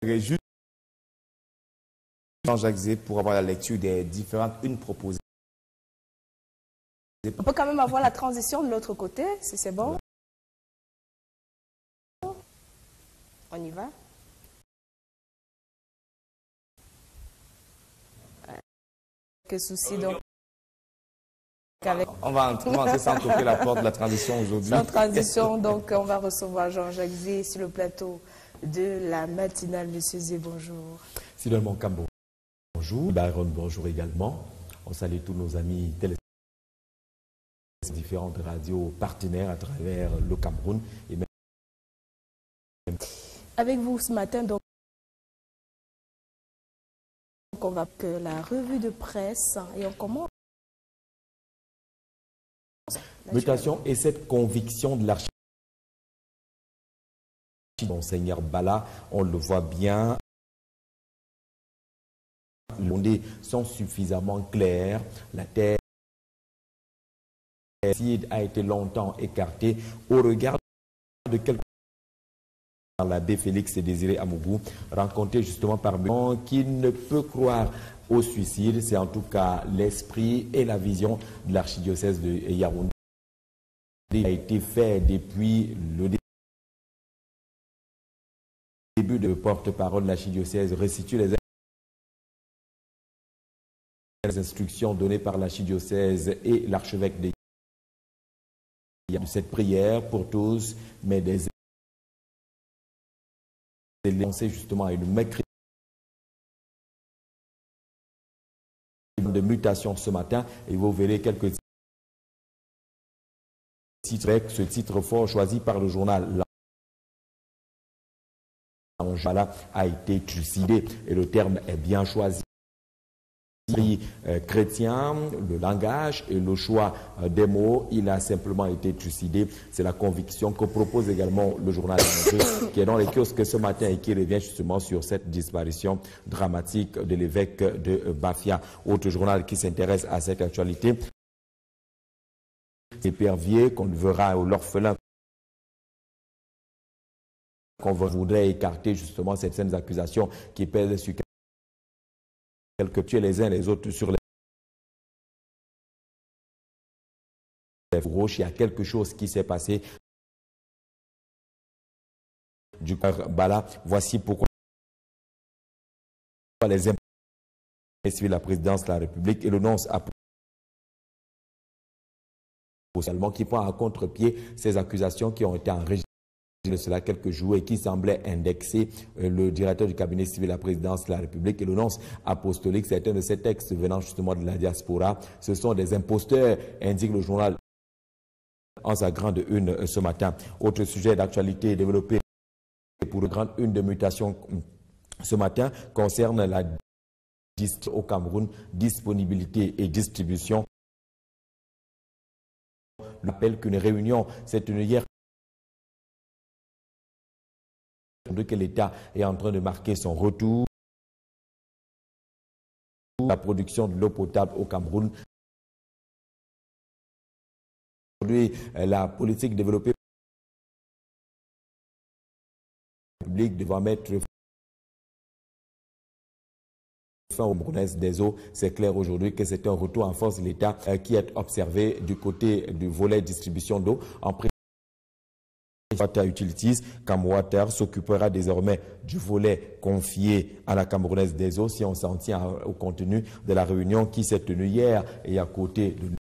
Juste Jean-Jacques Zé pour avoir la lecture des différentes unes proposées. On peut quand même avoir la transition de l'autre côté, si c'est bon. On y va. Quelques soucis donc. On va entrer sans toquer la porte de la transition aujourd'hui. Sans transition, donc on va recevoir Jean-Jacques Zé sur le plateau de la matinale. Monsieur Zé, bonjour. Sylvain Moncambo, bonjour. Byron, bonjour également. On salue tous nos amis téléspectateurs, différentes radios partenaires à travers le Cameroun. Et même... Avec vous ce matin, donc, on va que la revue de presse et on commence. Mutation et cette conviction de l'archive Monseigneur Bala, on le voit bien, les données sont suffisamment claires, la terre a été longtemps écartée au regard de quelques l'abbé Félix Désiré Amougou, rencontré justement parmi eux, qui ne peut croire au suicide. C'est en tout cas l'esprit et la vision de l'archidiocèse de Yaoundé. Il a été fait depuis le début de porte-parole de l'archidiocèse, restitue les instructions données par l'archidiocèse et l'archevêque de cette prière pour tous, mais des lancé justement à une mécréance de mutation ce matin et vous verrez quelques titres avec ce titre fort choisi par le journal. L'Anjala a été trucidé et le terme est bien choisi. Chrétien, le langage et le choix des mots, il a simplement été trucidé. C'est la conviction que propose également le journal qui est dans les kiosques ce matin et qui revient justement sur cette disparition dramatique de l'évêque de Bafia. Autre journal qui s'intéresse à cette actualité. Épervier qu'on verra l'orphelin qu'on voudrait écarter justement cette scène d'accusations qui pèsent sur quelques tués les uns les autres sur les gauche. Il y a quelque chose qui s'est passé du cœur Bala. Voici pourquoi les suivent la présidence de la République et le nonce a qui prend à contre-pied ces accusations qui ont été enregistrées de cela quelques jours et qui semblait indexer le directeur du cabinet civil de la présidence de la République et le nonce apostolique. Certains de ces textes venant justement de la diaspora, ce sont des imposteurs, indique le journal en sa grande une ce matin. Autre sujet d'actualité développé pour le grande une de mutation ce matin concerne la au Cameroun, disponibilité et distribution. L'appel qu'une réunion s'est tenue hier que l'État est en train de marquer son retour. La production de l'eau potable au Cameroun. Aujourd'hui, la politique développée publique devant mettre fin au Camerounais des eaux. C'est clair aujourd'hui que c'est un retour en force de l'État qui est observé du côté du volet distribution d'eau. En Water Utilities, Camwater s'occupera désormais du volet confié à la Camerounaise des eaux si on s'en tient au contenu de la réunion qui s'est tenue hier. Et à côté de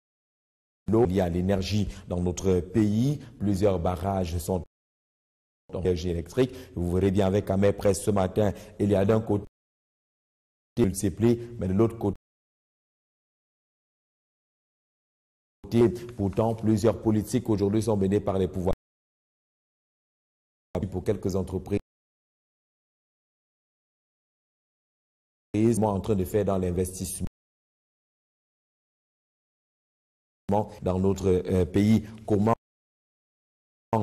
l'eau, il y a l'énergie dans notre pays. Plusieurs barrages sont en énergie électrique. Vous verrez bien avec Amé Presse ce matin, il y a d'un côté le CPLI, mais de l'autre côté, pourtant, plusieurs politiques aujourd'hui sont menés par les pouvoirs. Pour quelques entreprises en train de faire dans l'investissement dans notre pays. Comment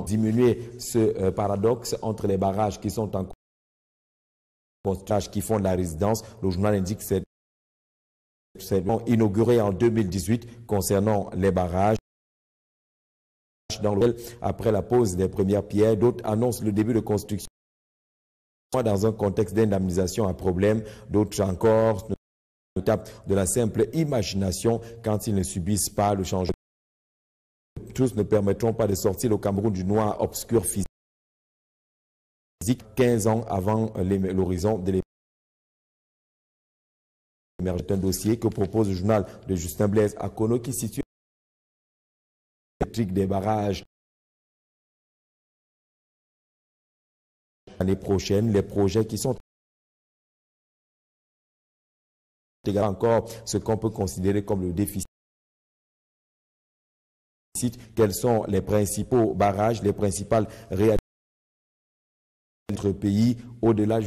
diminuer ce paradoxe entre les barrages qui sont en construction, qui font de la résidence? Le journal indique que c'est inauguré en 2018 concernant les barrages. Dans lequel, après la pose des premières pierres, d'autres annoncent le début de construction dans un contexte d'indemnisation à problème, d'autres encore notables de la simple imagination quand ils ne subissent pas le changement. Tous ne permettront pas de sortir le Cameroun du noir obscur physique 15 ans avant l'horizon de l'émergence. C'est un dossier que propose le journal de Justin Blaise Akono qui situe l'électrique des barrages. L'année prochaine, les projets qui sont également encore ce qu'on peut considérer comme le déficit. Quels sont les principaux barrages, les principales réalités de notre pays au-delà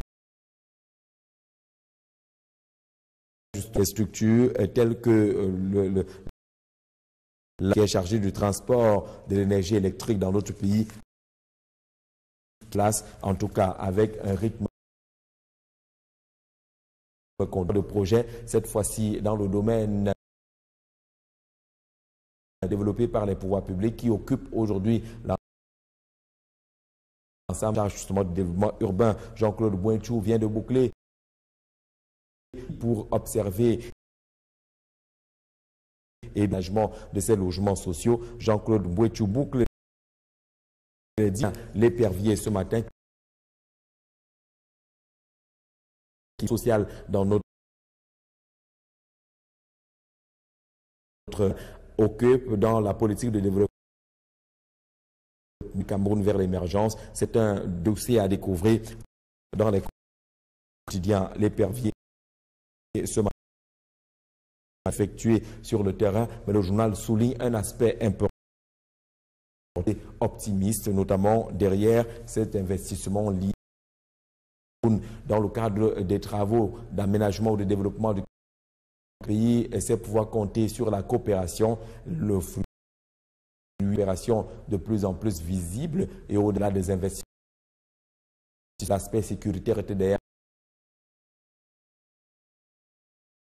des structures telles que qui est chargé du transport de l'énergie électrique dans notre pays, classe en tout cas avec un rythme de projet, cette fois-ci dans le domaine développé par les pouvoirs publics qui occupent aujourd'hui l'ensemble justement du développement urbain. Jean-Claude Boinchou vient de boucler pour observer et l'hébergement de ces logements sociaux. Jean-Claude Boinchou boucle l'épervier ce matin qui est social dans notre occupe dans la politique de développement du Cameroun vers l'émergence. C'est un dossier à découvrir dans les quotidiens. L'épervier ce matin effectué sur le terrain, mais le journal souligne un aspect important optimiste, notamment derrière cet investissement lié dans le cadre des travaux d'aménagement ou de développement du pays, et c'est pouvoir compter sur la coopération, le flux de coopération de plus en plus visible et au-delà des investissements. L'aspect sécuritaire était derrière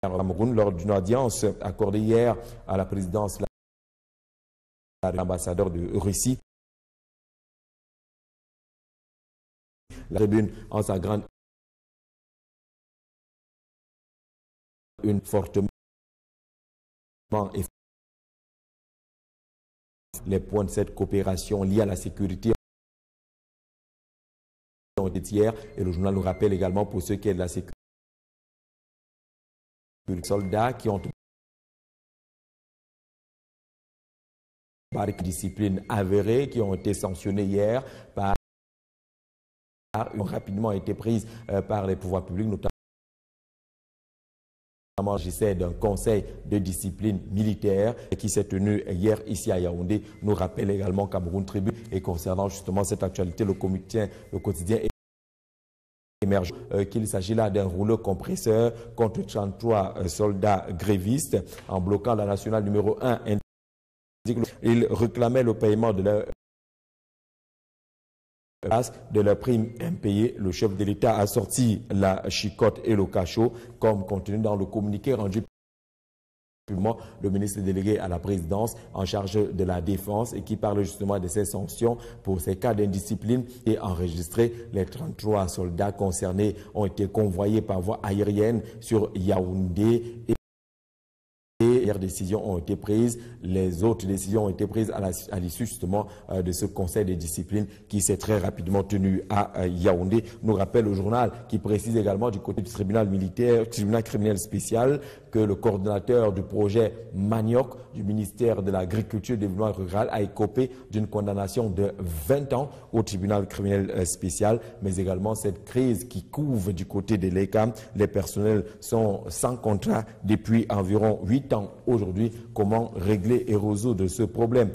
Cameroun lors d'une audience accordée hier à la présidence de l'ambassadeur de Russie. La tribune en sa grande une fortement les points de cette coopération liés à la sécurité hier, et le journal nous rappelle également pour ceux qui est de la sécurité, les soldats qui ont par discipline avérée, qui ont été sanctionnés hier par ont rapidement été prises par les pouvoirs publics, notamment j'essaie d'un conseil de discipline militaire qui s'est tenu hier ici à Yaoundé, nous rappelle également Cameroun Tribune. Et concernant justement cette actualité, le quotidien émerge qu'il s'agit là d'un rouleau compresseur contre 33 soldats grévistes en bloquant la nationale numéro 1. Ils réclamaient le paiement de leur prime impayée. Le chef de l'État a sorti la chicotte et le cachot, comme contenu dans le communiqué rendu publiquement le ministre délégué à la présidence en charge de la défense et qui parle justement de ces sanctions pour ces cas d'indiscipline et enregistré. Les 33 soldats concernés ont été convoyés par voie aérienne sur Yaoundé. Les décisions ont été prises, les autres décisions ont été prises à l'issue justement de ce conseil de discipline qui s'est très rapidement tenu à Yaoundé. Nous rappelle le journal qui précise également du côté du tribunal militaire, tribunal criminel spécial, que le coordonnateur du projet Manioc du ministère de l'Agriculture et du Développement rural a écopé d'une condamnation de 20 ans au tribunal criminel spécial, mais également cette crise qui couve du côté de l'ECAM. Les personnels sont sans contrat depuis environ 8 ans aujourd'hui. Comment régler et résoudre ce problème?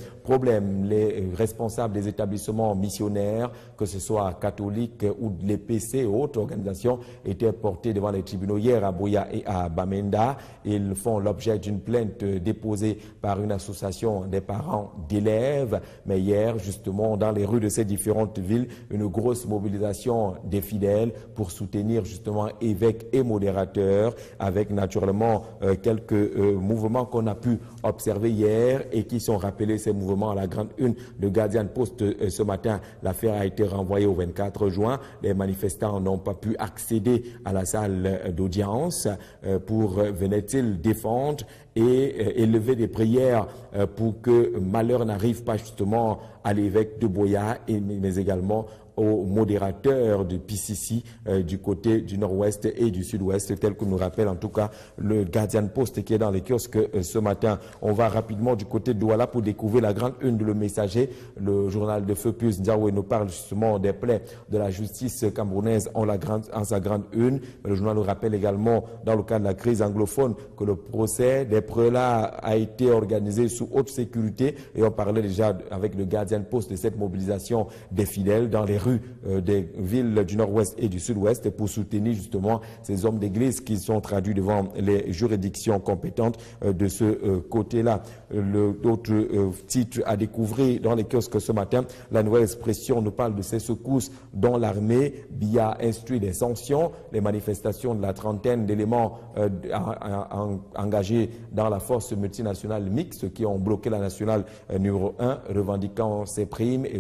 Les responsables des établissements missionnaires, que ce soit catholiques ou de l'EPC et autres organisations, étaient portés devant les tribunaux hier à Boya et à Bamenda. Ils font l'objet d'une plainte déposée par une association des parents d'élèves. Mais hier, justement, dans les rues de ces différentes villes, une grosse mobilisation des fidèles pour soutenir justement évêques et modérateurs, avec naturellement quelques mouvements qu'on a pu observer hier et qui sont rappelés, ces mouvements justement à la grande une de Guardian Post ce matin. L'affaire a été renvoyée au 24 juin. Les manifestants n'ont pas pu accéder à la salle d'audience pour, venaient-ils, défendre et élever des prières pour que malheur n'arrive pas justement à l'évêque de Boya, mais également aux modérateurs du PCC du côté du nord-ouest et du sud-ouest, tel que nous rappelle en tout cas le Guardian Post qui est dans les kiosques ce matin. On va rapidement du côté de Douala pour découvrir la grande une de Le Messager. Le journal de Feu Pius Ndiaoué nous parle justement des plaies de la justice camerounaise en sa grande une. Le journal nous rappelle également, dans le cas de la crise anglophone, que le procès des prélats a été organisé sous haute sécurité, et on parlait déjà avec le Guardian Post de cette mobilisation des fidèles dans les rues des villes du nord-ouest et du sud-ouest pour soutenir justement ces hommes d'église qui sont traduits devant les juridictions compétentes de ce côté-là. D'autres titres à découvrir dans les kiosques ce matin. La Nouvelle Expression nous parle de ces secousses dont l'armée Biya instruit des sanctions, les manifestations de la trentaine d'éléments engagés dans la force multinationale mixte qui ont bloqué la nationale numéro 1, revendiquant ses primes et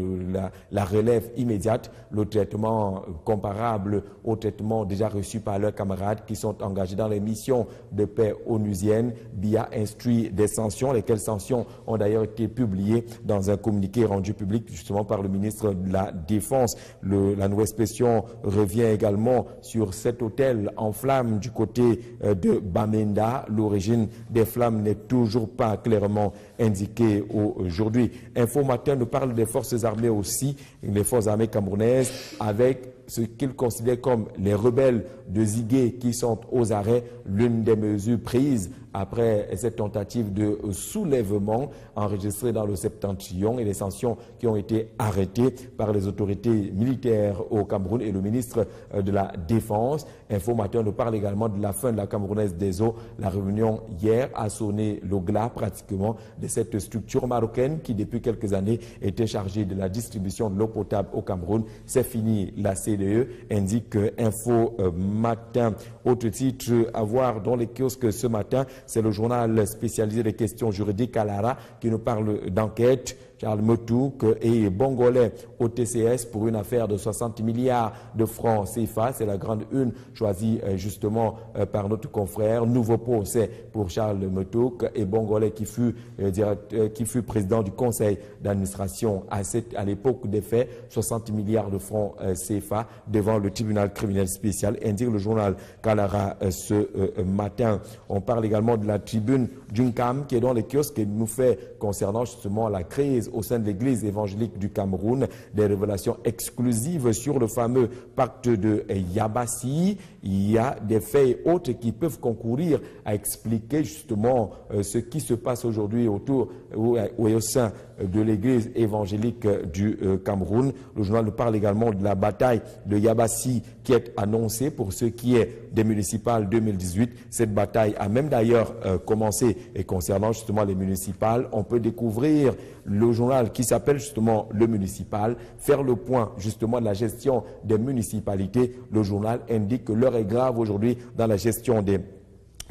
la relève immédiate, le traitement comparable au traitement déjà reçu par leurs camarades qui sont engagés dans les missions de paix onusiennes. Biya instruit des sanctions, lesquelles sanctions ont d'ailleurs été publiées dans un communiqué rendu public justement par le ministre de la Défense. La Nouvelle Expression revient également sur cet hôtel en flammes du côté de Bamenda. L'origine des flammes n'est toujours pas clairement indiquée aujourd'hui. Info Matin nous parle des forces armées aussi, les forces armées camerounaises, avec ce qu'ils considèrent comme les rebelles de Zigué qui sont aux arrêts, l'une des mesures prises après cette tentative de soulèvement enregistrée dans le Septentrion et les sanctions qui ont été arrêtées par les autorités militaires au Cameroun et le ministre de la Défense. Info Matin nous parle également de la fin de la Camerounaise des eaux. La réunion hier a sonné le glas pratiquement de cette structure marocaine qui depuis quelques années était chargée de la distribution de l'eau potable au Cameroun. C'est fini, la CDE, indique Info Matin. Autre titre à voir dans les kiosques ce matin, c'est le journal spécialisé des questions juridiques Alara qui nous parle d'enquête. Charles Motouk et Bongolais au TCS pour une affaire de 60 milliards de francs CFA. C'est la grande une choisie justement par notre confrère. Nouveau procès pour Charles Motouk et Bongolais qui fut président du conseil d'administration à l'époque des faits. 60 milliards de francs CFA devant le tribunal criminel spécial, indique le journal Kalara ce matin. On parle également de la tribune d'Uncam qui est dans les kiosques et nous fait concernant justement la crise au sein de l'église évangélique du Cameroun, des révélations exclusives sur le fameux pacte de Yabassi. Il y a des faits et autres qui peuvent concourir à expliquer justement ce qui se passe aujourd'hui autour ou au sein de l'église évangélique du Cameroun. Le journal nous parle également de la bataille de Yabassi qui est annoncée pour ce qui est des municipales 2018. Cette bataille a même d'ailleurs commencé et concernant justement les municipales, on peut découvrir le journal qui s'appelle justement Le Municipal, faire le point justement de la gestion des municipalités. Le journal indique que l'heure est grave aujourd'hui dans la gestion des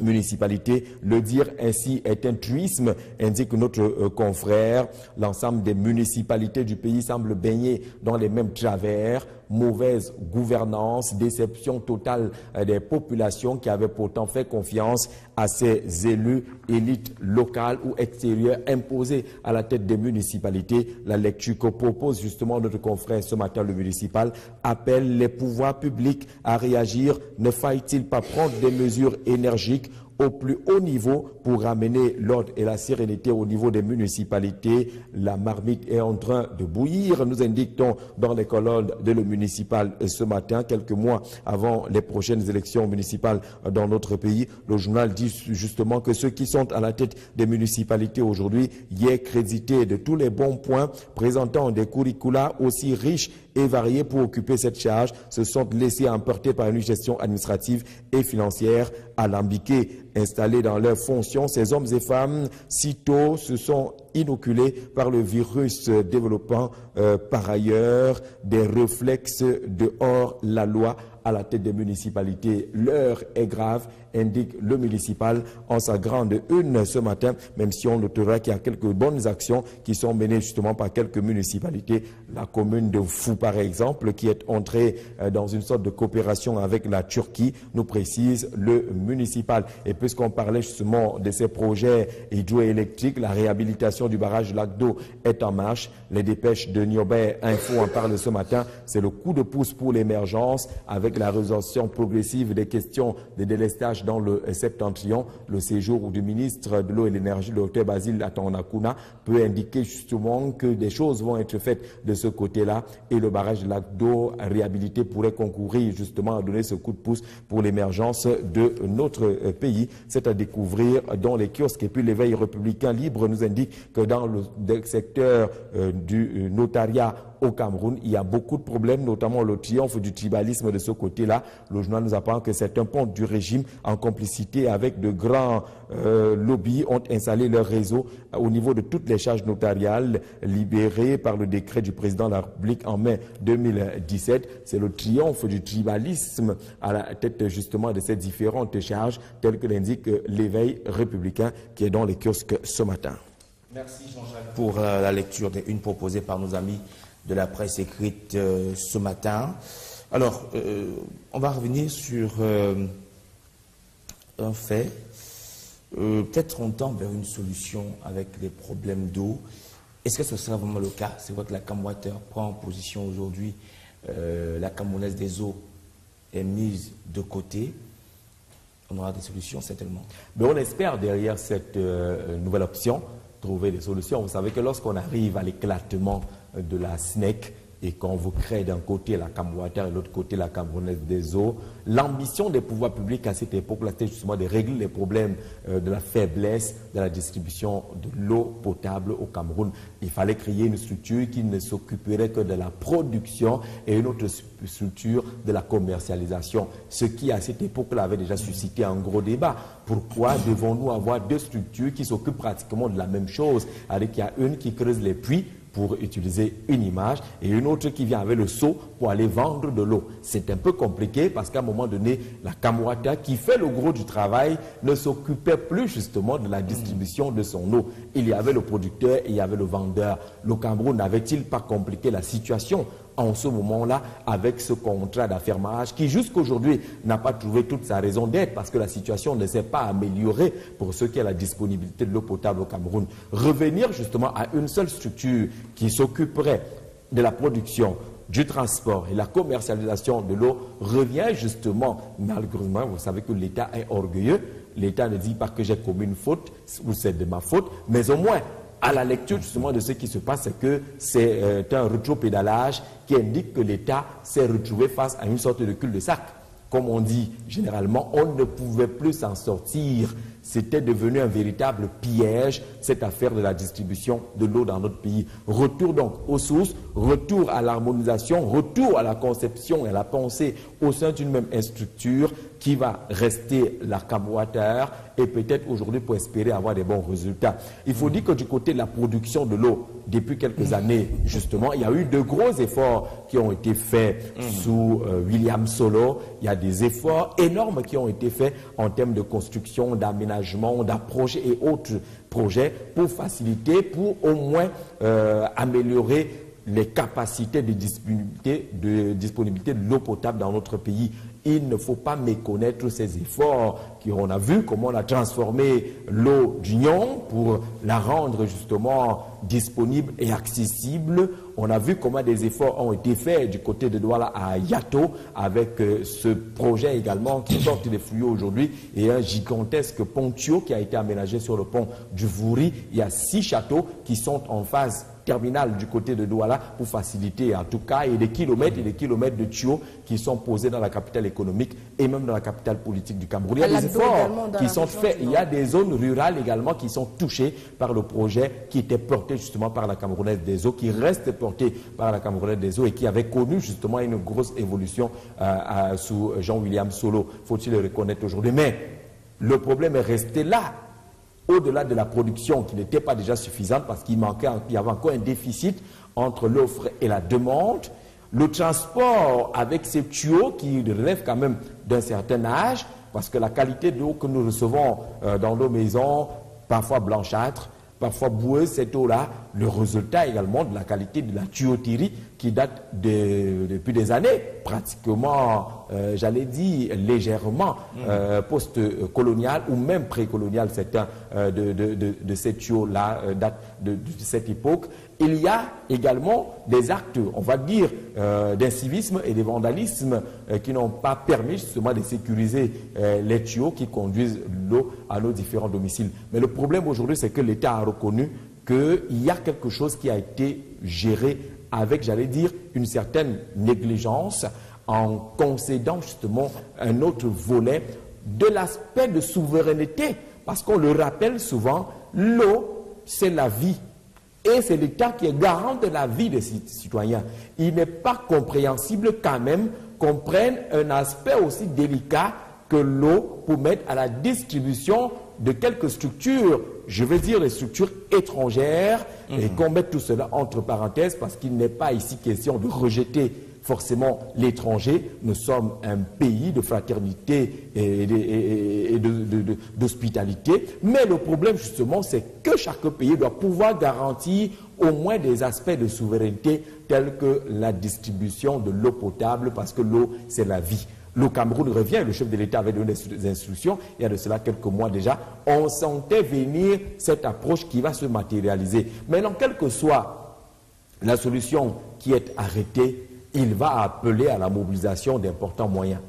municipalités. Le dire ainsi est un truisme, indique notre confrère. L'ensemble des municipalités du pays semblent baigner dans les mêmes travers. Mauvaise gouvernance, déception totale des populations qui avaient pourtant fait confiance à ces élus, élites locales ou extérieures imposées à la tête des municipalités. La lecture que propose justement notre confrère ce matin, Le Municipal, appelle les pouvoirs publics à réagir. Ne faille-t-il pas prendre des mesures énergiques au plus haut niveau pour ramener l'ordre et la sérénité au niveau des municipalités? La marmite est en train de bouillir, nous indiquons dans les colonnes de Le Municipal ce matin, quelques mois avant les prochaines élections municipales dans notre pays. Le journal dit justement que ceux qui sont à la tête des municipalités aujourd'hui y est crédité de tous les bons points, présentant des curricula aussi riches et variés pour occuper cette charge, se sont laissés emporter par une gestion administrative et financière alambiquée. Installés dans leurs fonctions, ces hommes et femmes, sitôt se sont inoculés par le virus, développant par ailleurs des réflexes de hors la loi à la tête des municipalités. L'heure est grave, indique le municipal en sa grande une ce matin, même si on notera qu'il y a quelques bonnes actions qui sont menées justement par quelques municipalités. La commune de Fou, par exemple, qui est entrée dans une sorte de coopération avec la Turquie, nous précise le municipal. Et puisqu'on parlait justement de ces projets hydroélectriques, la réhabilitation du barrage Lac d'eau est en marche. Les dépêches de Niobé Info en parlent ce matin. C'est le coup de pouce pour l'émergence avec la résolution progressive des questions de délestage dans le septentrion. Le séjour du ministre de l'eau et de l'énergie, le Dr Basile Atonakuna, peut indiquer justement que des choses vont être faites de ce côté-là et le barrage de Lac d'eau réhabilité pourrait concourir justement à donner ce coup de pouce pour l'émergence de notre pays. C'est à découvrir dans les kiosques. Et puis l'éveil républicain libre nous indique que dans le secteur du notariat au Cameroun, il y a beaucoup de problèmes, notamment le triomphe du tribalisme de ce côté-là. Le journal nous apprend que certains pontes du régime, en complicité avec de grands lobbies, ont installé leur réseau au niveau de toutes les charges notariales libérées par le décret du président de la République en mai 2017. C'est le triomphe du tribalisme à la tête justement de ces différentes charges, telles que l'indique l'éveil républicain qui est dans les kiosques ce matin. Merci Jean-Jacques pour la lecture d'une proposée par nos amis de la presse écrite ce matin. Alors, on va revenir sur un fait. Peut-être on tend vers une solution avec les problèmes d'eau. Est-ce que ce sera vraiment le cas? C'est vrai que la CamWater prend en position aujourd'hui. La Camerounaise des eaux est mise de côté. On aura des solutions certainement. Mais on espère derrière cette nouvelle option trouver des solutions. Vous savez que lorsqu'on arrive à l'éclatement de la SNEC et qu'on vous crée d'un côté la CamWater et de l'autre côté la Camerounaise des eaux, l'ambition des pouvoirs publics à cette époque-là, c'était justement de régler les problèmes de la faiblesse de la distribution de l'eau potable au Cameroun. Il fallait créer une structure qui ne s'occuperait que de la production et une autre structure de la commercialisation. Ce qui, à cette époque-là, avait déjà suscité un gros débat. Pourquoi devons-nous avoir deux structures qui s'occupent pratiquement de la même chose? Avec il y a une qui creuse les puits pour utiliser une image et une autre qui vient avec le seau pour aller vendre de l'eau. C'est un peu compliqué parce qu'à un moment donné, la CamWater qui fait le gros du travail ne s'occupait plus justement de la distribution de son eau. Il y avait le producteur et il y avait le vendeur. Le Cameroun n'avait-il pas compliqué la situation en ce moment-là avec ce contrat d'affermage qui jusqu'aujourd'hui n'a pas trouvé toute sa raison d'être parce que la situation ne s'est pas améliorée pour ce qui est la disponibilité de l'eau potable au Cameroun. Revenir justement à une seule structure qui s'occuperait de la production, du transport et la commercialisation de l'eau revient justement, malheureusement, vous savez que l'État est orgueilleux. L'État ne dit pas que j'ai commis une faute ou c'est de ma faute, mais au moins à la lecture justement de ce qui se passe, c'est que c'est un rétropédalage qui indique que l'État s'est retrouvé face à une sorte de cul-de-sac. Comme on dit généralement, on ne pouvait plus s'en sortir. C'était devenu un véritable piège, cette affaire de la distribution de l'eau dans notre pays. Retour donc aux sources, retour à l'harmonisation, retour à la conception et à la pensée au sein d'une même structure qui va rester la CamWater et peut-être aujourd'hui pour espérer avoir des bons résultats. Il faut dire que du côté de la production de l'eau, depuis quelques années, justement, il y a eu de gros efforts qui ont été faits sous William Solo. Il y a des efforts énormes qui ont été faits en termes de construction, d'aménagement, d'approche et autres projets pour faciliter, pour au moins améliorer les capacités de disponibilité de l'eau potable dans notre pays. Il ne faut pas méconnaître ces efforts qu'on a vu, comment on a transformé l'eau du Nyon pour la rendre justement disponible et accessible. On a vu comment des efforts ont été faits du côté de Douala à Yato avec ce projet également qui sort des fluides aujourd'hui et un gigantesque pontio qui a été aménagé sur le pont du Vouri. Il y a 6 châteaux qui sont en phase terminale du côté de Douala pour faciliter en tout cas et des kilomètres de tuyaux qui sont posés dans la capitale économique et même dans la capitale politique du Cameroun. Il y a des efforts qui sont faits. Il y a des zones rurales également qui sont touchées par le projet qui était porté justement par la Camerounaise des eaux, qui reste porté par la Camerounaise des eaux et qui avait connu justement une grosse évolution sous Jean-William Solo, faut-il le reconnaître aujourd'hui. Mais le problème est resté là. Au-delà de la production qui n'était pas déjà suffisante parce qu'il y avait encore un déficit entre l'offre et la demande, Le transport avec ces tuyaux qui relèvent quand même d'un certain âge, parce que la qualité d'eau que nous recevons dans nos maisons, parfois blanchâtre, parfois boueuse, cette eau-là, le résultat également de la qualité de la tuyauterie qui date depuis des années, pratiquement, j'allais dire, légèrement post-colonial ou même pré-colonial, certains de ces tuyaux-là datent de cette époque. Il y a également des actes, on va dire, d'incivisme et de vandalisme qui n'ont pas permis justement de sécuriser les tuyaux qui conduisent l'eau à nos différents domiciles. Mais le problème aujourd'hui, c'est que l'État a reconnu qu'il y a quelque chose qui a été géré avec, j'allais dire, une certaine négligence en concédant justement un autre volet de l'aspect de souveraineté. Parce qu'on le rappelle souvent, l'eau, c'est la vie. Et c'est l'État qui est garant de la vie des citoyens. Il n'est pas compréhensible quand même qu'on prenne un aspect aussi délicat que l'eau pour mettre à la distribution de quelques structures, je veux dire les structures étrangères, et qu'on mette tout cela entre parenthèses parce qu'il n'est pas ici question de rejeter forcément l'étranger. Nous sommes un pays de fraternité et d'hospitalité. Mais le problème justement, c'est que chaque pays doit pouvoir garantir au moins des aspects de souveraineté tels que la distribution de l'eau potable, parce que l'eau, c'est la vie. Le Cameroun revient, le chef de l'État avait donné des instructions, il y a de cela quelques mois déjà, on sentait venir cette approche qui va se matérialiser. Maintenant, quelle que soit la solution qui est arrêtée, il va appeler à la mobilisation d'importants moyens.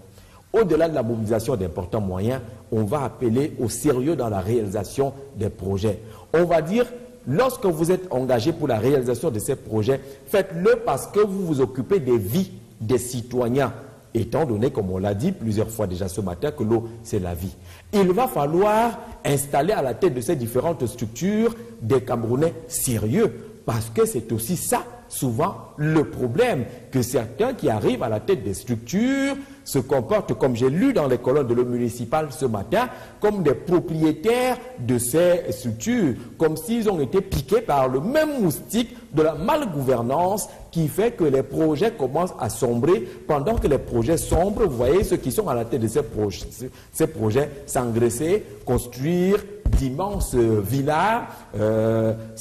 Au-delà de la mobilisation d'importants moyens, on va appeler au sérieux dans la réalisation des projets. On va dire, lorsque vous êtes engagé pour la réalisation de ces projets, faites-le parce que vous vous occupez des vies des citoyens. Étant donné, comme on l'a dit plusieurs fois déjà ce matin, que l'eau, c'est la vie. Il va falloir installer à la tête de ces différentes structures des Camerounais sérieux, parce que c'est aussi ça, souvent, le problème, que certains qui arrivent à la tête des structures se comportent, comme j'ai lu dans les colonnes de l'eau municipale ce matin, comme des propriétaires de ces structures, comme s'ils ont été piqués par le même moustique de la malgouvernance qui fait que les projets commencent à sombrer. Pendant que les projets sombrent, vous voyez ceux qui sont à la tête de ces projets s'engraisser, construire d'immenses villas,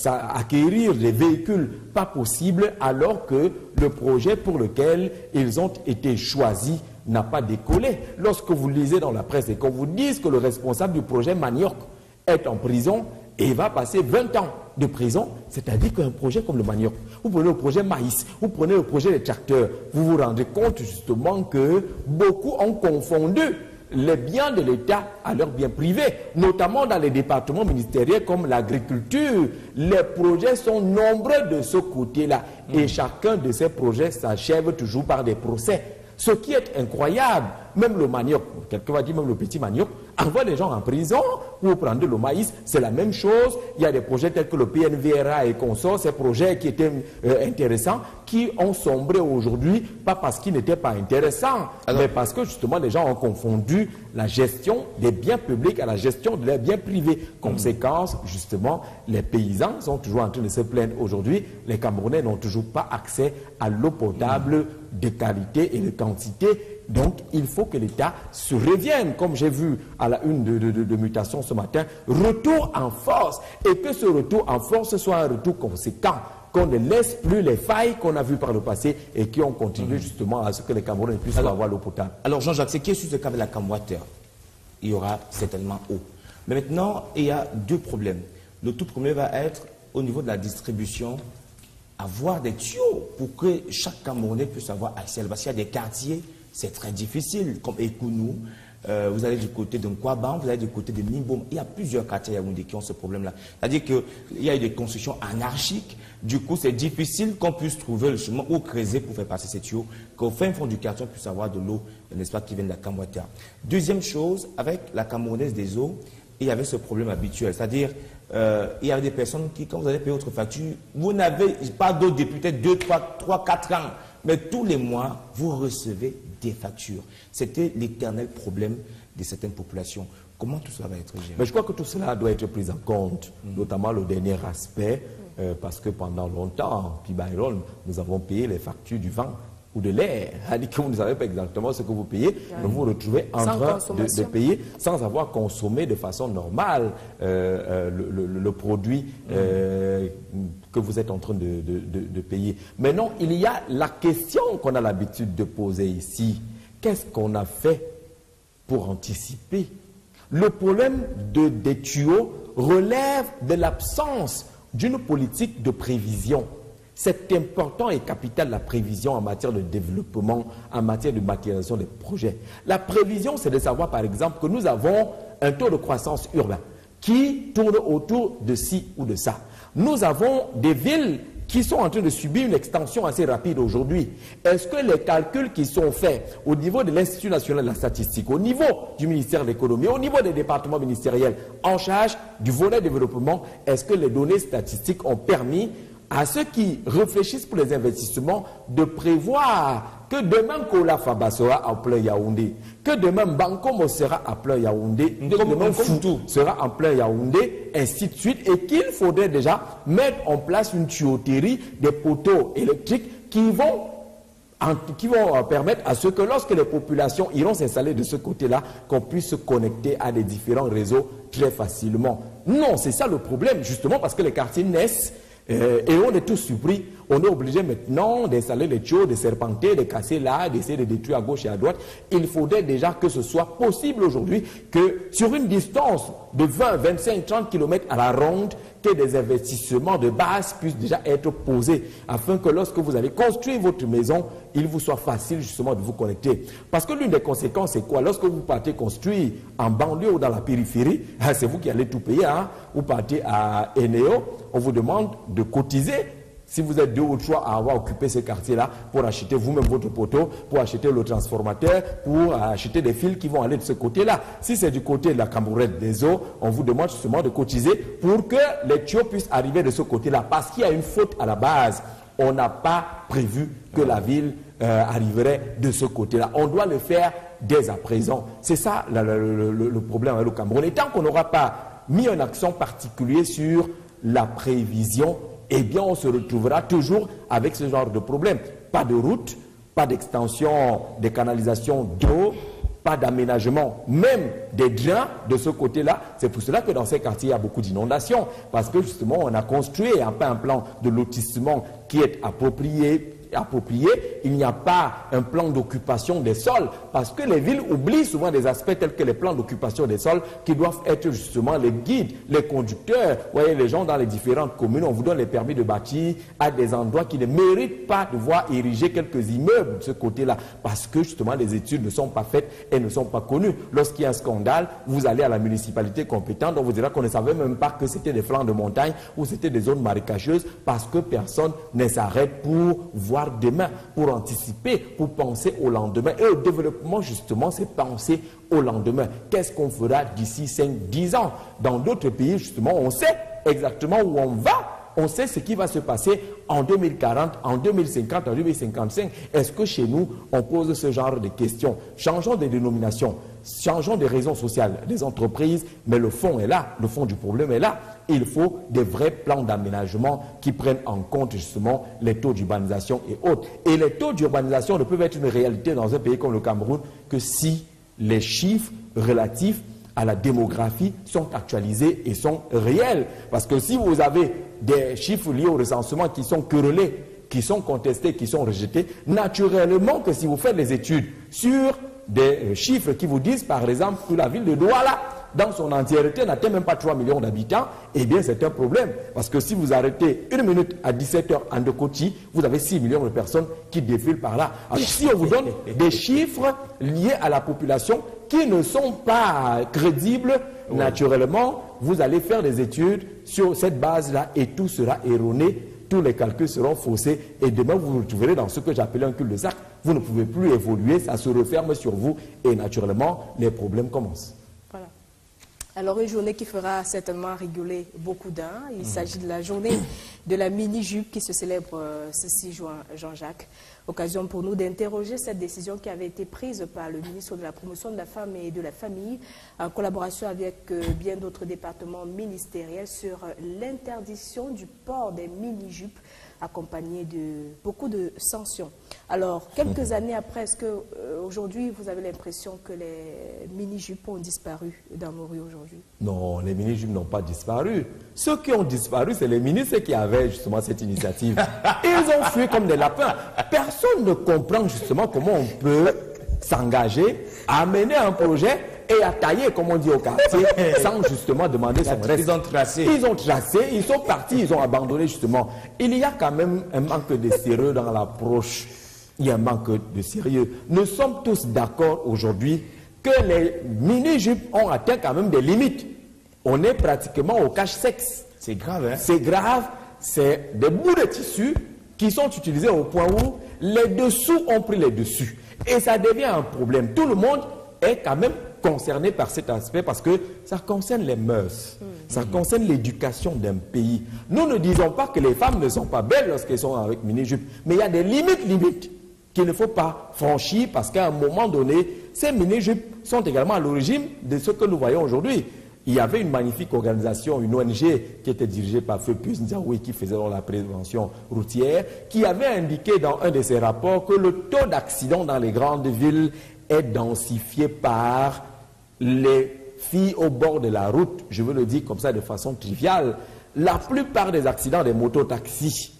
acquérir des véhicules pas possibles, alors que le projet pour lequel ils ont été choisis n'a pas décollé. Lorsque vous lisez dans la presse et qu'on vous dise que le responsable du projet Manioc est en prison et va passer 20 ans de prison, c'est-à-dire qu'un projet comme le Manioc, vous prenez le projet maïs, vous prenez le projet des tracteurs, vous vous rendez compte justement que beaucoup ont confondu les biens de l'État à leurs biens privés, notamment dans les départements ministériels comme l'agriculture. Les projets sont nombreux de ce côté-là et chacun de ces projets s'achève toujours par des procès. Ce qui est incroyable, même le manioc, quelqu'un va dire même le petit manioc, envoie les gens en prison pour prendre le maïs, c'est la même chose. Il y a des projets tels que le PNVRA et consorts, ces projets qui étaient intéressants, qui ont sombré aujourd'hui, pas parce qu'ils n'étaient pas intéressants, mais parce que justement les gens ont confondu la gestion des biens publics à la gestion de leurs biens privés. Conséquence, justement, les paysans sont toujours en train de se plaindre aujourd'hui, les Camerounais n'ont toujours pas accès à l'eau potable de qualité et de quantité. Donc, il faut que l'État se revienne, comme j'ai vu à la une de Mutation ce matin, retour en force, et que ce retour en force soit un retour conséquent, qu'on ne laisse plus les failles qu'on a vues par le passé et qui ont continué justement à ce que les Camerounais puissent avoir l'eau potable. Alors, Jean-Jacques, c'est qui est sur ce cas de la Camwater? Il y aura certainement eau. Mais maintenant, il y a deux problèmes. Le tout premier va être au niveau de la distribution, avoir des tuyaux pour que chaque Camerounais puisse avoir accès. Parce qu'il y a des quartiers, c'est très difficile, comme Ekounou, vous allez du côté de Nkwaban, vous allez du côté de Nimboum. Il y a plusieurs quartiers à Yaoundé qui ont ce problème-là. C'est-à-dire qu'il y a eu des constructions anarchiques. Du coup, c'est difficile qu'on puisse trouver le chemin ou creuser pour faire passer ces tuyaux, qu'au fin fond du quartier, on puisse avoir de l'eau, n'est-ce pas, qui vient de la Camwater. Deuxième chose, avec la Camerounaise des eaux, il y avait ce problème habituel. C'est-à-dire, il y avait des personnes qui, quand vous allez payer votre facture, vous n'avez pas d'eau depuis peut-être 2, 3, 4 ans. Mais tous les mois, vous recevez des factures. C'était l'éternel problème de certaines populations. Comment tout cela va être géré? Mais je crois que tout cela doit être pris en compte, notamment le dernier aspect, parce que pendant longtemps, puis Byron, nous avons payé les factures du vent ou de l'air, c'est-à-dire que vous ne savez pas exactement ce que vous payez, mais vous vous retrouvez en train de payer sans avoir consommé de façon normale le produit que vous êtes en train de payer. Maintenant, il y a la question qu'on a l'habitude de poser ici. Qu'est-ce qu'on a fait pour anticiper? Le problème des tuyaux relève de l'absence d'une politique de prévision. C'est important et capital la prévision en matière de développement, en matière de matérialisation des projets. La prévision, c'est de savoir par exemple que nous avons un taux de croissance urbain qui tourne autour de ci ou de ça. Nous avons des villes qui sont en train de subir une extension assez rapide aujourd'hui. Est-ce que les calculs qui sont faits au niveau de l'Institut national de la statistique, au niveau du ministère de l'économie, au niveau des départements ministériels en charge du volet développement, est-ce que les données statistiques ont permis à ceux qui réfléchissent pour les investissements de prévoir que demain Kola Faba sera en plein Yaoundé, que demain Bankomo sera en plein Yaoundé, que demain Foutou sera en plein Yaoundé, ainsi de suite, et qu'il faudrait déjà mettre en place une tuyauterie, des poteaux électriques qui vont permettre à ce que lorsque les populations iront s'installer de ce côté-là, qu'on puisse se connecter à des différents réseaux très facilement. Non, c'est ça le problème, justement parce que les quartiers naissent. Et on est tous surpris, on est obligé maintenant d'installer les tuyaux, de serpenter, de casser là, d'essayer de détruire à gauche et à droite. Il faudrait déjà que ce soit possible aujourd'hui que sur une distance de 20, 25, 30 km à la ronde, que des investissements de base puissent déjà être posés afin que lorsque vous allez construire votre maison, il vous soit facile justement de vous connecter. Parce que l'une des conséquences, c'est quoi? Lorsque vous partez construire en banlieue ou dans la périphérie, c'est vous qui allez tout payer. Hein? Vous partez à Eneo, on vous demande de cotiser. Si vous êtes 2 ou 3 à avoir occupé ce quartier-là pour acheter vous-même votre poteau, pour acheter le transformateur, pour acheter des fils qui vont aller de ce côté-là. Si c'est du côté de la Camerounette des eaux, on vous demande justement de cotiser pour que les tuyaux puissent arriver de ce côté-là. Parce qu'il y a une faute à la base. On n'a pas prévu que la ville arriverait de ce côté-là. On doit le faire dès à présent. C'est ça le problème avec le Cameroun. Et tant qu'on n'aura pas mis un accent particulier sur la prévision, eh bien on se retrouvera toujours avec ce genre de problème. Pas de route, pas d'extension des canalisations d'eau, pas d'aménagement, même des drains de ce côté-là. C'est pour cela que dans ces quartiers, il y a beaucoup d'inondations. Parce que justement, on a construit un plan de lotissement qui est approprié. Il n'y a pas un plan d'occupation des sols parce que les villes oublient souvent des aspects tels que les plans d'occupation des sols qui doivent être justement les guides, les conducteurs. Vous voyez, les gens dans les différentes communes, on vous donne les permis de bâtir à des endroits qui ne méritent pas de voir ériger quelques immeubles de ce côté-là parce que justement les études ne sont pas faites et ne sont pas connues. Lorsqu'il y a un scandale, vous allez à la municipalité compétente, on vous dira qu'on ne savait même pas que c'était des flancs de montagne ou c'était des zones marécageuses parce que personne ne s'arrête pour voir demain, pour anticiper, pour penser au lendemain. Et le développement, justement, c'est penser au lendemain. Qu'est-ce qu'on fera d'ici 5-10 ans? Dans d'autres pays, justement, on sait exactement où on va. On sait ce qui va se passer en 2040, en 2050, en 2055. Est-ce que chez nous, on pose ce genre de questions? Changeons de dénomination, changeons des raisons sociales des entreprises, mais le fond est là, le fond du problème est là. Il faut des vrais plans d'aménagement qui prennent en compte justement les taux d'urbanisation et autres. Et les taux d'urbanisation ne peuvent être une réalité dans un pays comme le Cameroun que si les chiffres relatifs à la démographie sont actualisés et sont réels. Parce que si vous avez des chiffres liés au recensement qui sont querellés, qui sont contestés, qui sont rejetés, naturellement que si vous faites des études sur des chiffres qui vous disent par exemple que la ville de Douala, dans son entièreté, n'atteint même pas 3 millions d'habitants, eh bien c'est un problème. Parce que si vous arrêtez 1 minute à 17h en Ndokoti, vous avez 6 millions de personnes qui défilent par là. Alors si on vous donne des chiffres liés à la population qui ne sont pas crédibles, naturellement, vous allez faire des études sur cette base-là et tout sera erroné, tous les calculs seront faussés et demain vous vous retrouverez dans ce que j'appelle un cul-de-sac. Vous ne pouvez plus évoluer, ça se referme sur vous et naturellement, les problèmes commencent. Voilà. Alors une journée qui fera certainement rigoler beaucoup d'un. Il s'agit de la journée de la mini-jupe qui se célèbre ce 6 juin, Jean-Jacques. Occasion pour nous d'interroger cette décision qui avait été prise par le ministre de la Promotion de la Femme et de la Famille en collaboration avec bien d'autres départements ministériels sur l'interdiction du port des mini-jupes accompagné de beaucoup de sanctions. Alors, quelques années après, est-ce qu'aujourd'hui, vous avez l'impression que les mini-jupes ont disparu dans nos rues aujourd'hui? Non, les mini-jupes n'ont pas disparu. Ceux qui ont disparu, c'est les ministres qui avaient justement cette initiative. Ils ont fui comme des lapins. Personne ne comprend justement comment on peut s'engager à mener un projet et à tailler, comme on dit au quartier, sans justement demander son reste. Ils ont tracé. Ils ont tracé, ils sont partis, ils ont abandonné justement. Il y a quand même un manque de sérieux dans l'approche. Il y a un manque de sérieux. Nous sommes tous d'accord aujourd'hui que les mini-jupes ont atteint quand même des limites. On est pratiquement au cache-sexe. C'est grave, hein? C'est grave. C'est des bouts de tissu qui sont utilisés au point où les dessous ont pris les dessus. Et ça devient un problème. Tout le monde est quand même concerné par cet aspect parce que ça concerne les mœurs, ça concerne l'éducation d'un pays. Nous ne disons pas que les femmes ne sont pas belles lorsqu'elles sont avec mini-jupes, mais il y a des limites qu'il ne faut pas franchir parce qu'à un moment donné, ces mini-jupes sont également à l'origine de ce que nous voyons aujourd'hui. Il y avait une magnifique organisation, une ONG qui était dirigée par Feu Pius Nzaoui qui faisait la prévention routière, qui avait indiqué dans un de ses rapports que le taux d'accident dans les grandes villes est densifié par les filles au bord de la route. Je veux le dire comme ça de façon triviale. La plupart des accidents des mototaxis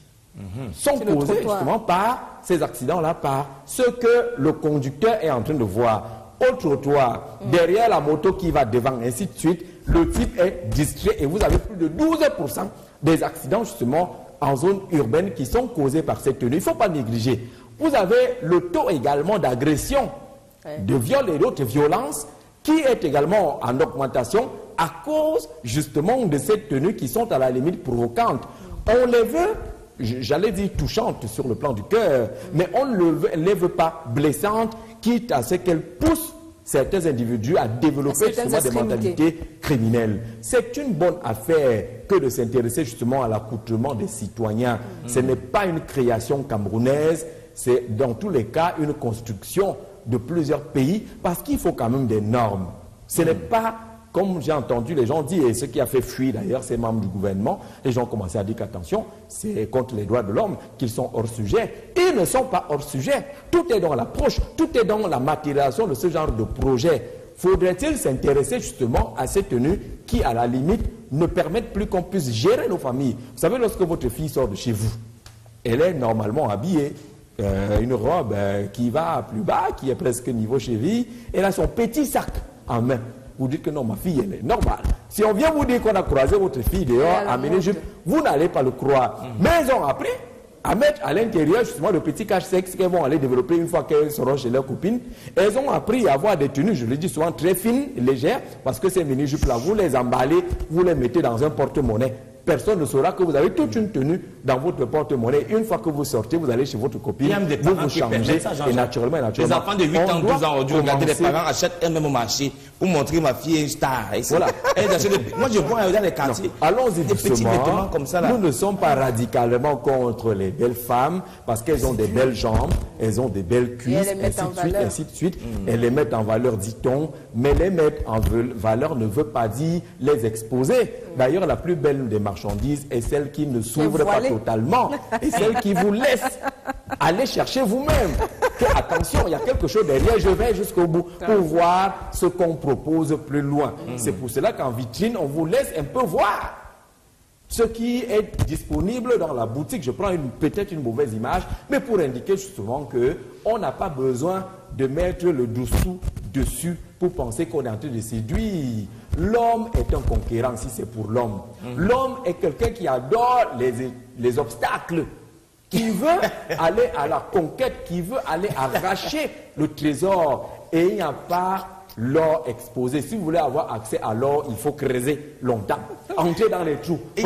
sont causés justement par ces accidents-là, par ce que le conducteur est en train de voir au trottoir, derrière la moto qui va devant, ainsi de suite. Le type est distrait et vous avez plus de 12% des accidents justement en zone urbaine qui sont causés par cette tenue. Il ne faut pas négliger. Vous avez le taux également d'agression, de viol et d'autres violences qui est également en augmentation à cause justement de ces tenues qui sont à la limite provocantes. On les veut, j'allais dire touchantes sur le plan du cœur, mais on ne les veut pas blessantes, quitte à ce qu'elles poussent certains individus à développer justement des mentalités criminelles. C'est une bonne affaire que de s'intéresser justement à l'accoutrement des citoyens. Ce n'est pas une création camerounaise, c'est dans tous les cas une construction de plusieurs pays, parce qu'il faut quand même des normes. Ce n'est pas, comme j'ai entendu les gens dire, et ce qui a fait fuir d'ailleurs ces membres du gouvernement, les gens ont commencé à dire qu'attention, c'est contre les droits de l'homme, qu'ils sont hors sujet. Ils ne sont pas hors sujet. Tout est dans l'approche, tout est dans la matérialisation de ce genre de projet. Faudrait-il s'intéresser justement à ces tenues qui, à la limite, ne permettent plus qu'on puisse gérer nos familles. Vous savez, lorsque votre fille sort de chez vous, elle est normalement habillée, une robe qui va plus bas, qui est presque niveau cheville, elle a son petit sac en main. Vous dites que non, ma fille, elle est normale. Si on vient vous dire qu'on a croisé votre fille dehors, à Ménéjup, vous n'allez pas le croire. Mais elles ont appris à mettre à l'intérieur justement le petit cache-sexe qu'elles vont aller développer une fois qu'elles seront chez leurs copines. Elles ont appris à avoir des tenues, je le dis souvent, très fines, légères, parce que ces mini-jupes-là, vous les emballez, vous les mettez dans un porte-monnaie. Personne ne saura que vous avez toute une tenue dans votre porte-monnaie. Une fois que vous sortez, vous allez chez votre copine, vous vous changez, et naturellement. Les enfants de 8 ans, 12 ans, aujourd'hui, regardez, les parents achètent elles-mêmes au marché pour montrer ma fille est une star. Voilà. Moi, je vois dans les quartiers. Allons-y des petits vêtements comme ça. Là. Nous ne sommes pas radicalement contre les belles femmes, parce qu'elles ont des belles jambes, elles ont des belles cuisses, ainsi de suite. Elles les mettent en valeur, dit-on, mais les mettre en valeur ne veut pas dire les exposer. D'ailleurs, la plus belle des marchandises est celle qui ne s'ouvre pas totalement et celle qui vous laisse aller chercher vous-même. Attention, il y a quelque chose derrière, je vais jusqu'au bout pour voir ce qu'on propose plus loin. C'est pour cela qu'en vitrine, on vous laisse un peu voir ce qui est disponible dans la boutique. Je prends peut-être une mauvaise image, mais pour indiquer justement qu'on n'a pas besoin de mettre le dessous dessus pour penser qu'on est en train de séduire. L'homme est un conquérant si c'est pour l'homme. L'homme est quelqu'un qui adore les obstacles, qui veut aller à la conquête, qui veut aller arracher le trésor. Et il n'y a pas l'or exposé. Si vous voulez avoir accès à l'or, il faut creuser longtemps. Entrer dans les trous. Le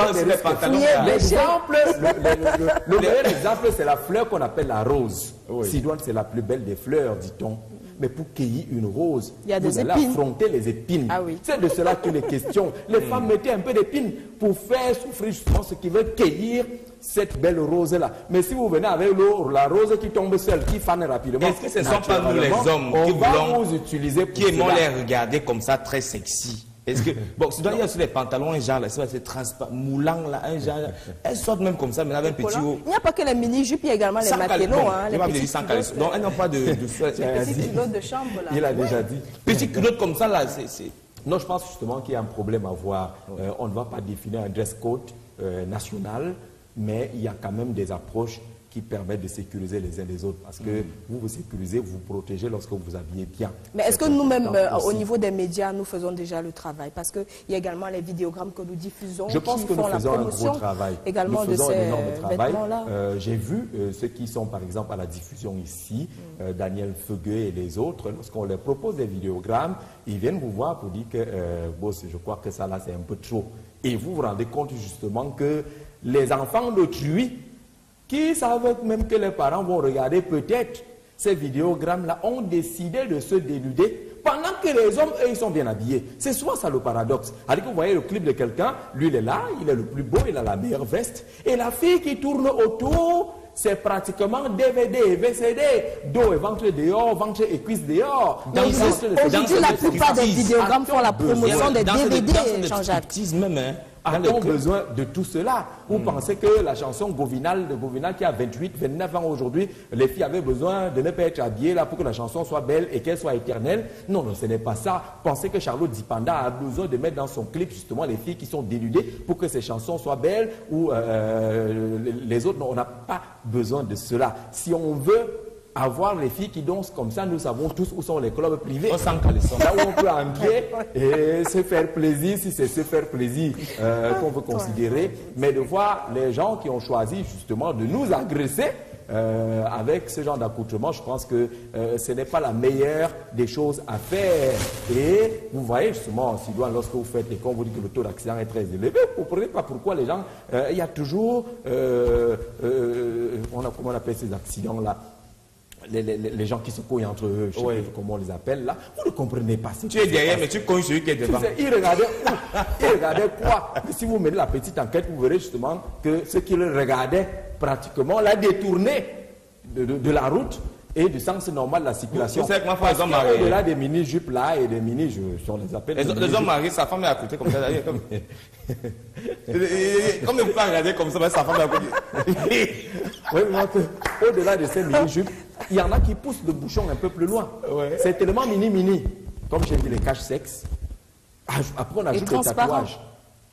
meilleur exemple, c'est la fleur qu'on appelle la rose. Oui. Sidoine, c'est la plus belle des fleurs, dit-on. Mais pour cueillir une rose, vous allez affronter les épines. Ah oui. C'est de cela qu'il est question. Les femmes mettaient un peu d'épines pour faire souffrir justement ce qui veut cueillir cette belle rose-là. Mais si vous venez avec la rose qui tombe seule, qui fane rapidement, est-ce que ce ne sont pas nous les hommes qui voulons, utiliser qui aimons les regarder comme ça très sexy? Est-ce que, bon, si il y a sur les pantalons, un genre, là, c'est transparent, moulant, là, un genre, elles sortent même comme ça, mais avec un petit haut. Il n'y a pas que les mini-jupes, il y a également les matelots, hein, les petites culottes. Donc, elles n'ont pas de Les petites culottes de chambre, là. Il a déjà dit. Petites culottes comme ça, là, c'est... Non, je pense justement qu'il y a un problème à voir. On ne va pas définir un dress code national, mais il y a quand même des approches qui permettent de sécuriser les uns les autres. Parce que vous vous sécurisez, vous vous protégez lorsque vous vous habillez bien. Mais est-ce que nous-mêmes, au niveau des médias, nous faisons déjà le travail? Parce qu'il y a également les vidéogrammes que nous diffusons. Je pense que nous faisons un gros travail. Également nous faisons de ces un énorme travail. vêtements-là. J'ai vu ceux qui sont par exemple à la diffusion ici, Daniel Fegueux et les autres, lorsqu'on leur propose des vidéogrammes, ils viennent vous voir pour dire que boss, je crois que ça là c'est un peu trop. Et vous vous rendez compte justement que les enfants d'autrui, qui savent même que les parents vont regarder peut-être ces vidéogrammes-là, ont décidé de se dénuder pendant que les hommes, eux, ils sont bien habillés. C'est souvent ça le paradoxe. Alors que vous voyez le clip de quelqu'un, lui il est là, il est le plus beau, il a la meilleure veste, et la fille qui tourne autour, c'est pratiquement DVD, VCD, dos et ventre dehors, ventre et cuisse dehors. Aujourd'hui, la plupart des vidéogrammes font la promotion des DVD, Jean-Jacques. Même, hein. A-t-on besoin de tout cela? Vous pensez que la chanson Govinal qui a 28, 29 ans aujourd'hui, les filles avaient besoin de ne pas être habillées là pour que la chanson soit belle et qu'elle soit éternelle? Non, non, ce n'est pas ça. Pensez que Charlotte Dipanda a besoin de mettre dans son clip justement les filles qui sont dénudées pour que ses chansons soient belles ou les autres? Non, on n'a pas besoin de cela. Si on veut avoir les filles qui dansent comme ça, nous savons tous où sont les clubs privés. Là où on peut entrer et se faire plaisir, si c'est se faire plaisir qu'on veut considérer. Mais de voir les gens qui ont choisi justement de nous agresser avec ce genre d'accoutrement, je pense que ce n'est pas la meilleure des choses à faire. Et vous voyez justement, Sidoine, lorsque vous faites et qu'on vous dit que le taux d'accident est très élevé, vous ne comprenez pas pourquoi les gens, il y a toujours, comment on appelle ces accidents-là? Les gens qui se couillent entre eux, je sais pas comment on les appelle là, vous ne comprenez pas. Tu es derrière, mais tu couilles celui qui est devant. Ils regardaient quoi? Si vous mettez la petite enquête, vous verrez justement que ceux qui le regardaient pratiquement l'a détourné de la route et du sens normal de la circulation. Vous savez comment faire les hommes mariés? Au-delà des mini-jupes là et des mini-jupes, on les appelle. Les hommes mariés, sa femme est à côté comme ça. Comme il peut pas regarder comme ça, mais sa femme est à côté. Oui, mais au-delà de ces mini-jupes, il y en a qui poussent le bouchon un peu plus loin. C'est tellement mini-mini. Comme j'ai dit, les caches-sexes. Après, on ajoute les tatouages.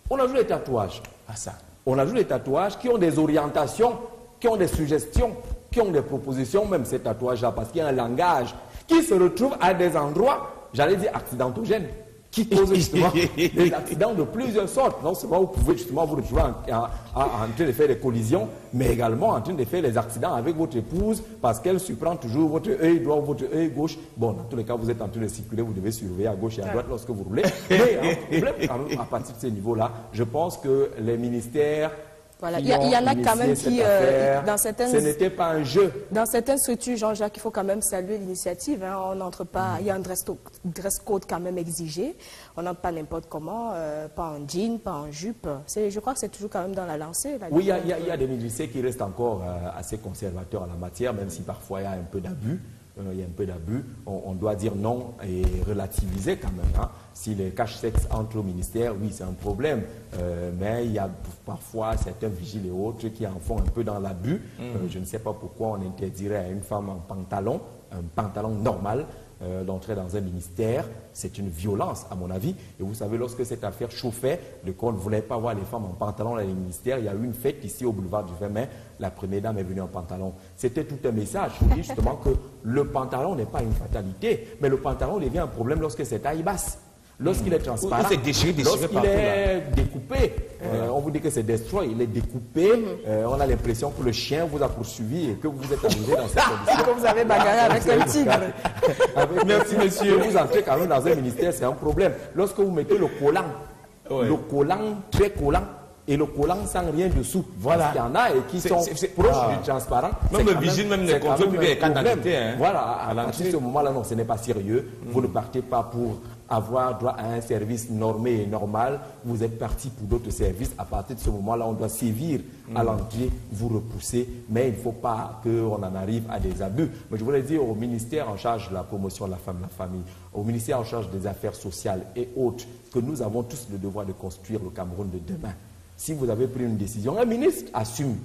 On ajoute les tatouages. On ajoute les tatouages qui ont des orientations, qui ont des suggestions, qui ont des propositions, même ces tatouages-là, parce qu'il y a un langage qui se retrouve à des endroits, j'allais dire accidentogènes, qui causent justement des accidents de plusieurs sortes. Non seulement vous pouvez justement vous retrouver en train de faire des collisions, mais également en train de faire des accidents avec votre épouse parce qu'elle surprend toujours votre œil droit ou votre œil gauche. Bon, dans tous les cas, vous êtes en train de circuler, vous devez surveiller à gauche et à droite lorsque vous roulez. Mais un problème quand même, à partir de ces niveaux-là, je pense que les ministères... Voilà. Il y en a quand même qui, dans certaines... Ce n'était pas un jeu. Dans certaines structures, Jean-Jacques, il faut quand même saluer l'initiative. Hein. On n'entre pas... Il y a un dress code quand même exigé. On n'entre pas n'importe comment, pas en jean, pas en jupe. Je crois que c'est toujours quand même dans la lancée. Là, oui, il y a des lycées qui restent encore assez conservateurs en la matière, même si parfois il y a un peu d'abus. Il y a un peu d'abus, on doit dire non et relativiser quand même. Hein. Si les caches-sexes entrent au ministère, oui, c'est un problème. Mais il y a parfois certains vigiles et autres qui en font un peu dans l'abus. Je ne sais pas pourquoi on interdirait à une femme en pantalon, un pantalon normal, d'entrer dans un ministère. C'est une violence, à mon avis. Et vous savez, lorsque cette affaire chauffait, qu'on ne voulait pas voir les femmes en pantalon dans les ministères, il y a eu une fête ici au boulevard du 20 mai. La première dame est venue en pantalon. C'était tout un message pour dire justement que le pantalon n'est pas une fatalité, mais le pantalon devient un problème lorsque c'est taille basse. Lorsqu'il est transparent, lorsqu'il est découpé, on vous dit que c'est destroy, il est découpé, on a l'impression que le chien vous a poursuivi et que vous êtes arrivé dans cette condition. Que vous avez bagarré avec un tigre. Merci monsieur. Vous entrez quand même dans un ministère, c'est un problème. Lorsque vous mettez le collant très collant, et le collant sans rien dessous. Voilà. Parce qu'il y en a et qui sont proches du transparent. Même le vigile, même les contrôles publics, les cartes d'identité. Voilà, à partir de ce moment-là, non, ce n'est pas sérieux. Vous ne partez pas pour avoir droit à un service normé et normal. Vous êtes parti pour d'autres services. À partir de ce moment-là, on doit sévir à l'entrée, vous repousser. Mais il ne faut pas qu'on en arrive à des abus. Mais je voulais dire au ministère en charge de la promotion de la femme et de la famille, au ministère en charge des affaires sociales et autres, que nous avons tous le devoir de construire le Cameroun de demain. Si vous avez pris une décision, un ministre assume.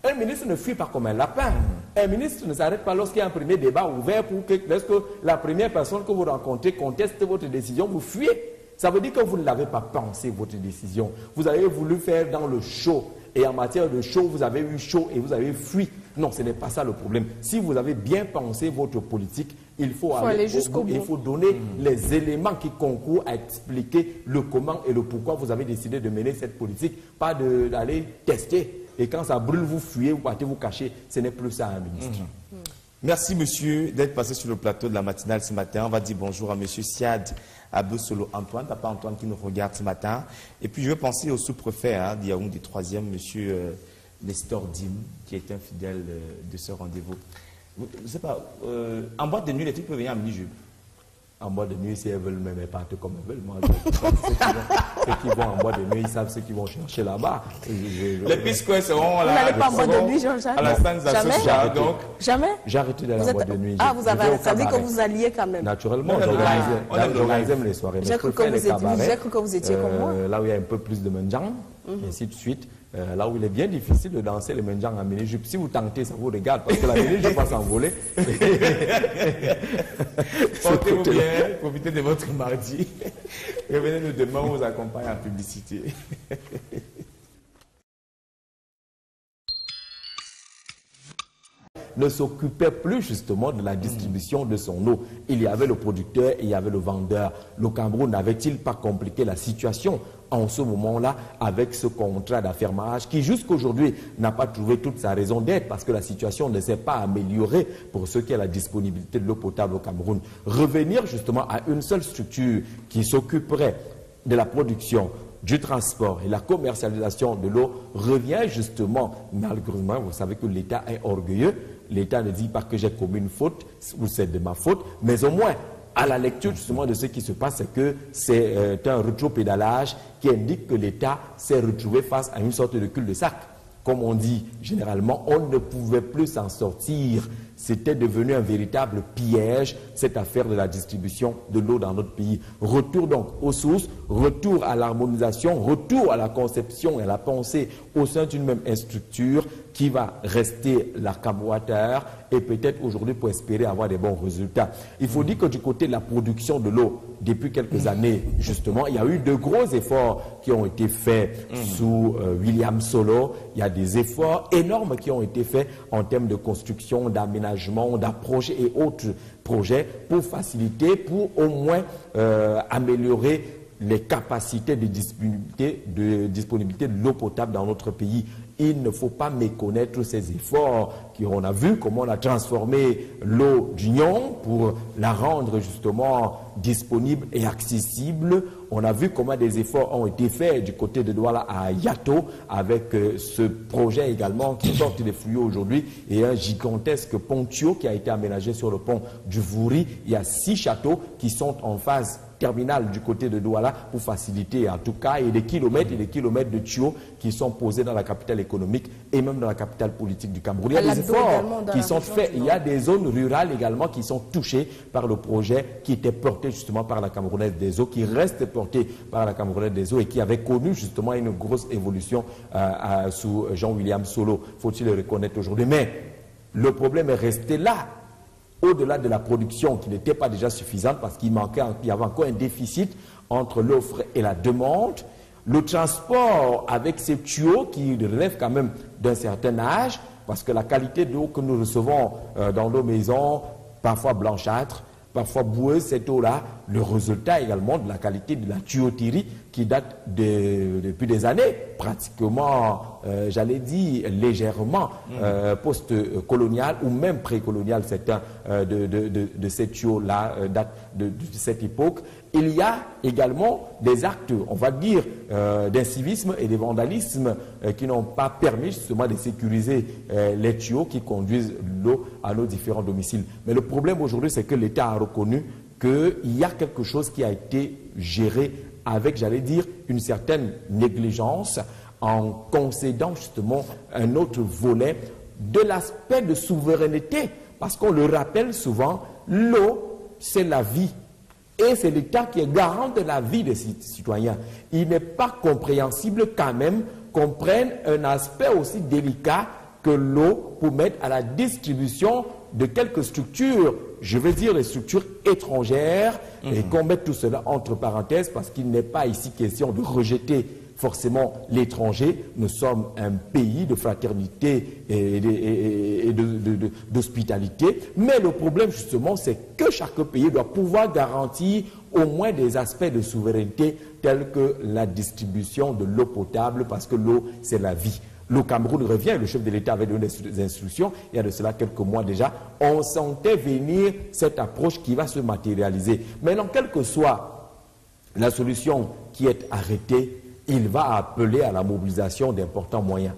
Un ministre ne fuit pas comme un lapin. Un ministre ne s'arrête pas lorsqu'il y a un premier débat ouvert pour que lorsque la première personne que vous rencontrez conteste votre décision, vous fuyez. Ça veut dire que vous ne l'avez pas pensé, votre décision. Vous avez voulu faire dans le chaud. Et en matière de chaud, vous avez eu chaud et vous avez fui. Non, ce n'est pas ça le problème. Si vous avez bien pensé votre politique, il faut aller jusqu'au bout. Il faut donner les éléments qui concourent à expliquer le comment et le pourquoi vous avez décidé de mener cette politique. Pas d'aller tester. Et quand ça brûle, vous fuyez, vous partez vous cacher. Ce n'est plus ça, un ministre. Merci, monsieur, d'être passé sur le plateau de la matinale ce matin. On va dire bonjour à monsieur Siad Abdou-Solo Antoine, papa Antoine qui nous regarde ce matin. Et puis, je vais penser au sous-préfet d'Yaoundé 3e, monsieur Nestor Dim, qui est un fidèle de ce rendez-vous. Je ne sais pas, en boîte de nuit, les trucs peuvent venir en mini-jupe. En boîte de nuit, si elles veulent même partir comme elles veulent. Moi, ceux qui vont en boîte de nuit, ils savent ce qu'ils vont chercher là-bas. Les P-Square seront là. Vous n'allez pas en boîte de nuit, Jean-Jacques? À la stand Jamais. Donc. Jamais? J'ai arrêté d'aller en boîte de nuit. Ah, vous avez arrêté. Ça veut dire que vous alliez quand même. Naturellement, j'organisais les soirées. J'ai cru que vous étiez comme moi. Là où il y a un peu plus de mendiants, et ainsi de suite. Là où il est bien difficile de danser les mendiants en mini-jupe. Si vous tentez, ça vous regarde, parce que la mini-jupe va s'envoler. Portez-vous bien, profitez de votre mardi. Revenez-nous demain, on vous accompagne en publicité. Ne s'occupait plus justement de la distribution de son eau. Il y avait le producteur et il y avait le vendeur. Le Cameroun n'avait-il pas compliqué la situation en ce moment-là avec ce contrat d'affermage qui jusqu'aujourd'hui n'a pas trouvé toute sa raison d'être parce que la situation ne s'est pas améliorée pour ce qui est la disponibilité de l'eau potable au Cameroun. Revenir justement à une seule structure qui s'occuperait de la production, du transport et la commercialisation de l'eau revient justement, malheureusement, vous savez que l'État est orgueilleux. L'État ne dit pas que j'ai commis une faute ou c'est de ma faute, mais au moins, à la lecture justement de ce qui se passe, c'est que c'est un rétropédalage qui indique que l'État s'est retrouvé face à une sorte de cul-de-sac. Comme on dit généralement, on ne pouvait plus s'en sortir. C'était devenu un véritable piège, cette affaire de la distribution de l'eau dans notre pays. Retour donc aux sources, retour à l'harmonisation, retour à la conception et à la pensée au sein d'une même structure qui va rester la Camwater et peut-être aujourd'hui pour espérer avoir des bons résultats. Il faut dire que du côté de la production de l'eau, depuis quelques années, justement, il y a eu de gros efforts qui ont été faits sous William Solo. Il y a des efforts énormes qui ont été faits en termes de construction, d'aménagement, d'approche et autres projets pour faciliter, pour au moins améliorer les capacités de disponibilité de l'eau potable dans notre pays. Il ne faut pas méconnaître ces efforts qu'on a vu, comment on a transformé l'eau du Nyon pour la rendre justement disponible et accessible. On a vu comment des efforts ont été faits du côté de Douala à Yato avec ce projet également qui porte des fluides aujourd'hui et un gigantesque pontio qui a été aménagé sur le pont du Vouri. Il y a 6 châteaux qui sont en phase terminale du côté de Douala pour faciliter en tout cas et des kilomètres de tuyaux qui sont posés dans la capitale économique et même dans la capitale politique du Cameroun. Il y a des efforts qui sont faits. Il y a des zones rurales également qui sont touchées par le projet qui était porté justement par la Camerounaise des eaux, qui reste porté par la Camerounaise des eaux et qui avait connu justement une grosse évolution sous Jean-William Solo, faut-il le reconnaître aujourd'hui. Mais le problème est resté là. Au-delà de la production qui n'était pas déjà suffisante parce qu'il y avait encore un déficit entre l'offre et la demande, le transport avec ces tuyaux qui relèvent quand même d'un certain âge, parce que la qualité d'eau que nous recevons dans nos maisons, parfois blanchâtre, parfois boueuse, cette eau-là, le résultat également de la qualité de la tuyauterie qui date depuis des années, pratiquement, j'allais dire, légèrement post-colonial ou même pré-colonial, certains de ces tuyaux-là datent de cette époque. Il y a également des actes, on va dire, d'incivisme et de vandalisme qui n'ont pas permis justement de sécuriser les tuyaux qui conduisent l'eau à nos différents domiciles. Mais le problème aujourd'hui, c'est que l'État a reconnu qu'il y a quelque chose qui a été géré avec, j'allais dire, une certaine négligence en concédant justement un autre volet de l'aspect de souveraineté. Parce qu'on le rappelle souvent, l'eau, c'est la vie. Et c'est l'État qui est garant de la vie des citoyens. Il n'est pas compréhensible quand même qu'on prenne un aspect aussi délicat que l'eau pour mettre à la distribution de quelques structures, je veux dire les structures étrangères, et qu'on mette tout cela entre parenthèses parce qu'il n'est pas ici question de rejeter forcément l'étranger. Nous sommes un pays de fraternité et d'hospitalité. Mais le problème justement, c'est que chaque pays doit pouvoir garantir au moins des aspects de souveraineté tels que la distribution de l'eau potable, parce que l'eau, c'est la vie. Le Cameroun revient, le chef de l'État avait donné des instructions, il y a de cela quelques mois déjà, on sentait venir cette approche qui va se matérialiser. Maintenant, quelle que soit la solution qui est arrêtée, il va appeler à la mobilisation d'importants moyens.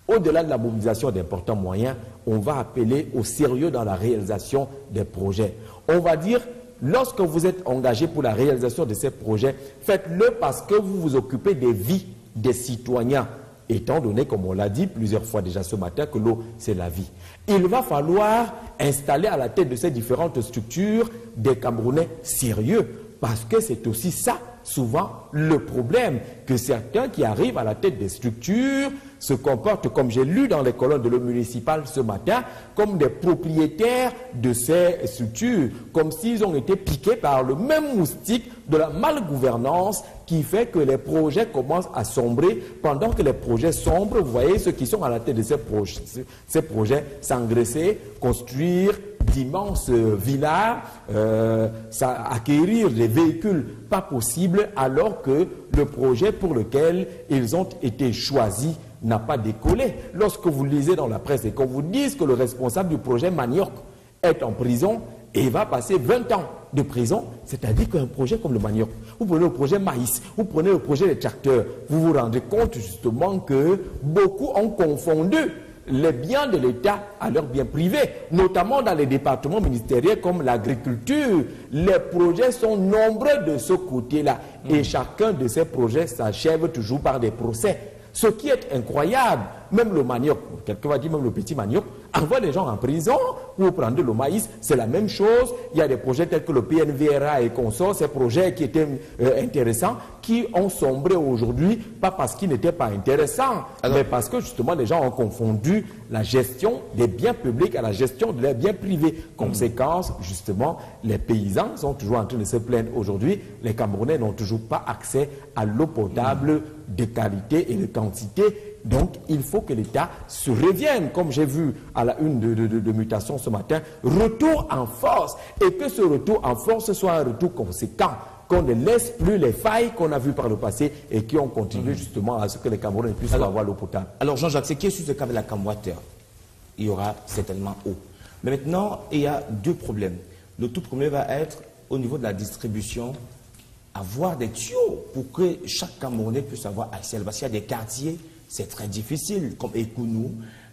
Au-delà de la mobilisation d'importants moyens, on va appeler au sérieux dans la réalisation des projets. On va dire, lorsque vous êtes engagé pour la réalisation de ces projets, faites-le parce que vous vous occupez des vies des citoyens. Étant donné, comme on l'a dit plusieurs fois déjà ce matin, que l'eau, c'est la vie. Il va falloir installer à la tête de ces différentes structures des Camerounais sérieux, parce que c'est aussi ça, souvent, le problème, que certains qui arrivent à la tête des structures se comportent, comme j'ai lu dans les colonnes de l'eau municipale ce matin, comme des propriétaires de ces structures, comme s'ils ont été piqués par le même moustique de la malgouvernance qui fait que les projets commencent à sombrer. Pendant que les projets sombrent, vous voyez ceux qui sont à la tête de ces projets s'engraisser, construire d'immenses villas, acquérir des véhicules pas possibles, alors que le projet pour lequel ils ont été choisis n'a pas décollé. Lorsque vous lisez dans la presse et qu'on vous dise que le responsable du projet Manioc est en prison et va passer 20 ans de prison, c'est-à-dire qu'un projet comme le Manioc, vous prenez le projet Maïs, vous prenez le projet des tracteurs, vous vous rendez compte justement que beaucoup ont confondu les biens de l'État à leurs biens privés, notamment dans les départements ministériels comme l'agriculture. Les projets sont nombreux de ce côté-là et chacun de ces projets s'achève toujours par des procès. Ce qui est incroyable, même le manioc, quelqu'un va dire même le petit manioc, envoie les gens en prison pour prendre le maïs, c'est la même chose. Il y a des projets tels que le PNVRA et consorts, ces projets qui étaient intéressants, qui ont sombré aujourd'hui, pas parce qu'ils n'étaient pas intéressants, mais parce que justement les gens ont confondu la gestion des biens publics à la gestion de leurs biens privés. Conséquence, justement, les paysans sont toujours en train de se plaindre aujourd'hui, les Camerounais n'ont toujours pas accès à l'eau potable de qualité et de quantité. Donc, il faut que l'État se revienne, comme j'ai vu à la une de mutation ce matin, retour en force, et que ce retour en force soit un retour conséquent, qu'on ne laisse plus les failles qu'on a vues par le passé et qui ont continué justement à ce que les Camerounais puissent avoir l'eau potable. Alors, Jean-Jacques, c'est qui est sur ce cas de la Camwater? Il y aura certainement eau. Mais maintenant, il y a deux problèmes. Le tout premier va être au niveau de la distribution, avoir des tuyaux pour que chaque Camerounais puisse avoir accès. Parce qu'il y a des quartiers, c'est très difficile, comme Ekounou,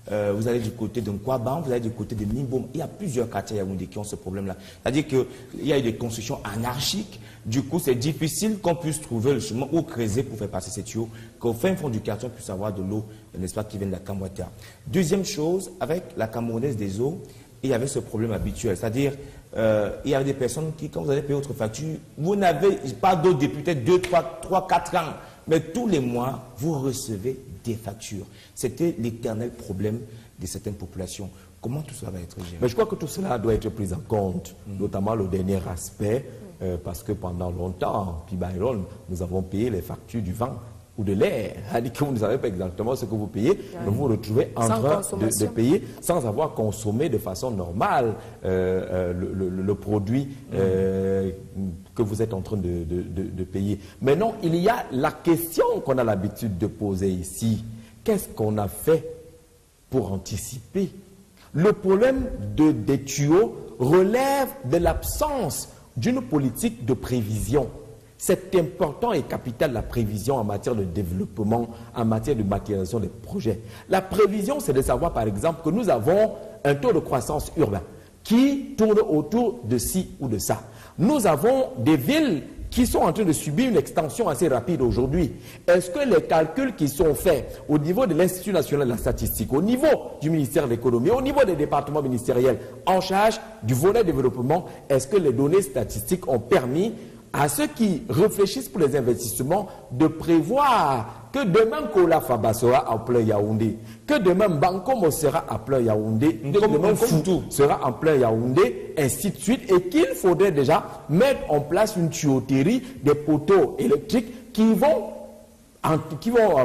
vous allez du côté de Nkwaban, vous allez du côté de Nimboum. Il y a plusieurs quartiers à Yaoundé qui ont ce problème-là. C'est-à-dire qu'il y a eu des constructions anarchiques. Du coup, c'est difficile qu'on puisse trouver le chemin ou creuser pour faire passer ces tuyaux, qu'au fin fond du quartier, on puisse avoir de l'eau, n'est-ce pas, qui vient de la Camwater. Deuxième chose, avec la Camerounaise des eaux, il y avait ce problème habituel. C'est-à-dire, il y avait des personnes qui, quand vous allez payer votre facture, vous n'avez pas d'eau depuis peut-être 2, 3, 4 ans. Mais tous les mois, vous recevez des factures. C'était l'éternel problème de certaines populations. Comment tout cela va être géré? Mais je crois que tout cela doit être pris en compte, notamment le dernier aspect, parce que pendant longtemps, Pibaïron, nous avons payé les factures du vent ou de l'air, que vous ne savez pas exactement ce que vous payez, mais vous vous retrouvez en train de payer sans avoir consommé de façon normale le produit que vous êtes en train de payer. Maintenant, il y a la question qu'on a l'habitude de poser ici. Qu'est-ce qu'on a fait pour anticiper? Le problème des tuyaux relève de l'absence d'une politique de prévision. C'est important et capital la prévision en matière de développement, en matière de matérialisation des projets. La prévision, c'est de savoir par exemple que nous avons un taux de croissance urbain qui tourne autour de ci ou de ça. Nous avons des villes qui sont en train de subir une extension assez rapide aujourd'hui. Est-ce que les calculs qui sont faits au niveau de l'Institut national de la statistique, au niveau du ministère de l'économie, au niveau des départements ministériels en charge du volet développement, est-ce que les données statistiques ont permis à ceux qui réfléchissent pour les investissements de prévoir que demain Kola Faba sera en plein Yaoundé, que demain Bankomo sera en plein Yaoundé, que demain Foutou sera en plein Yaoundé, ainsi de suite, et qu'il faudrait déjà mettre en place une tuyauterie des poteaux électriques qui vont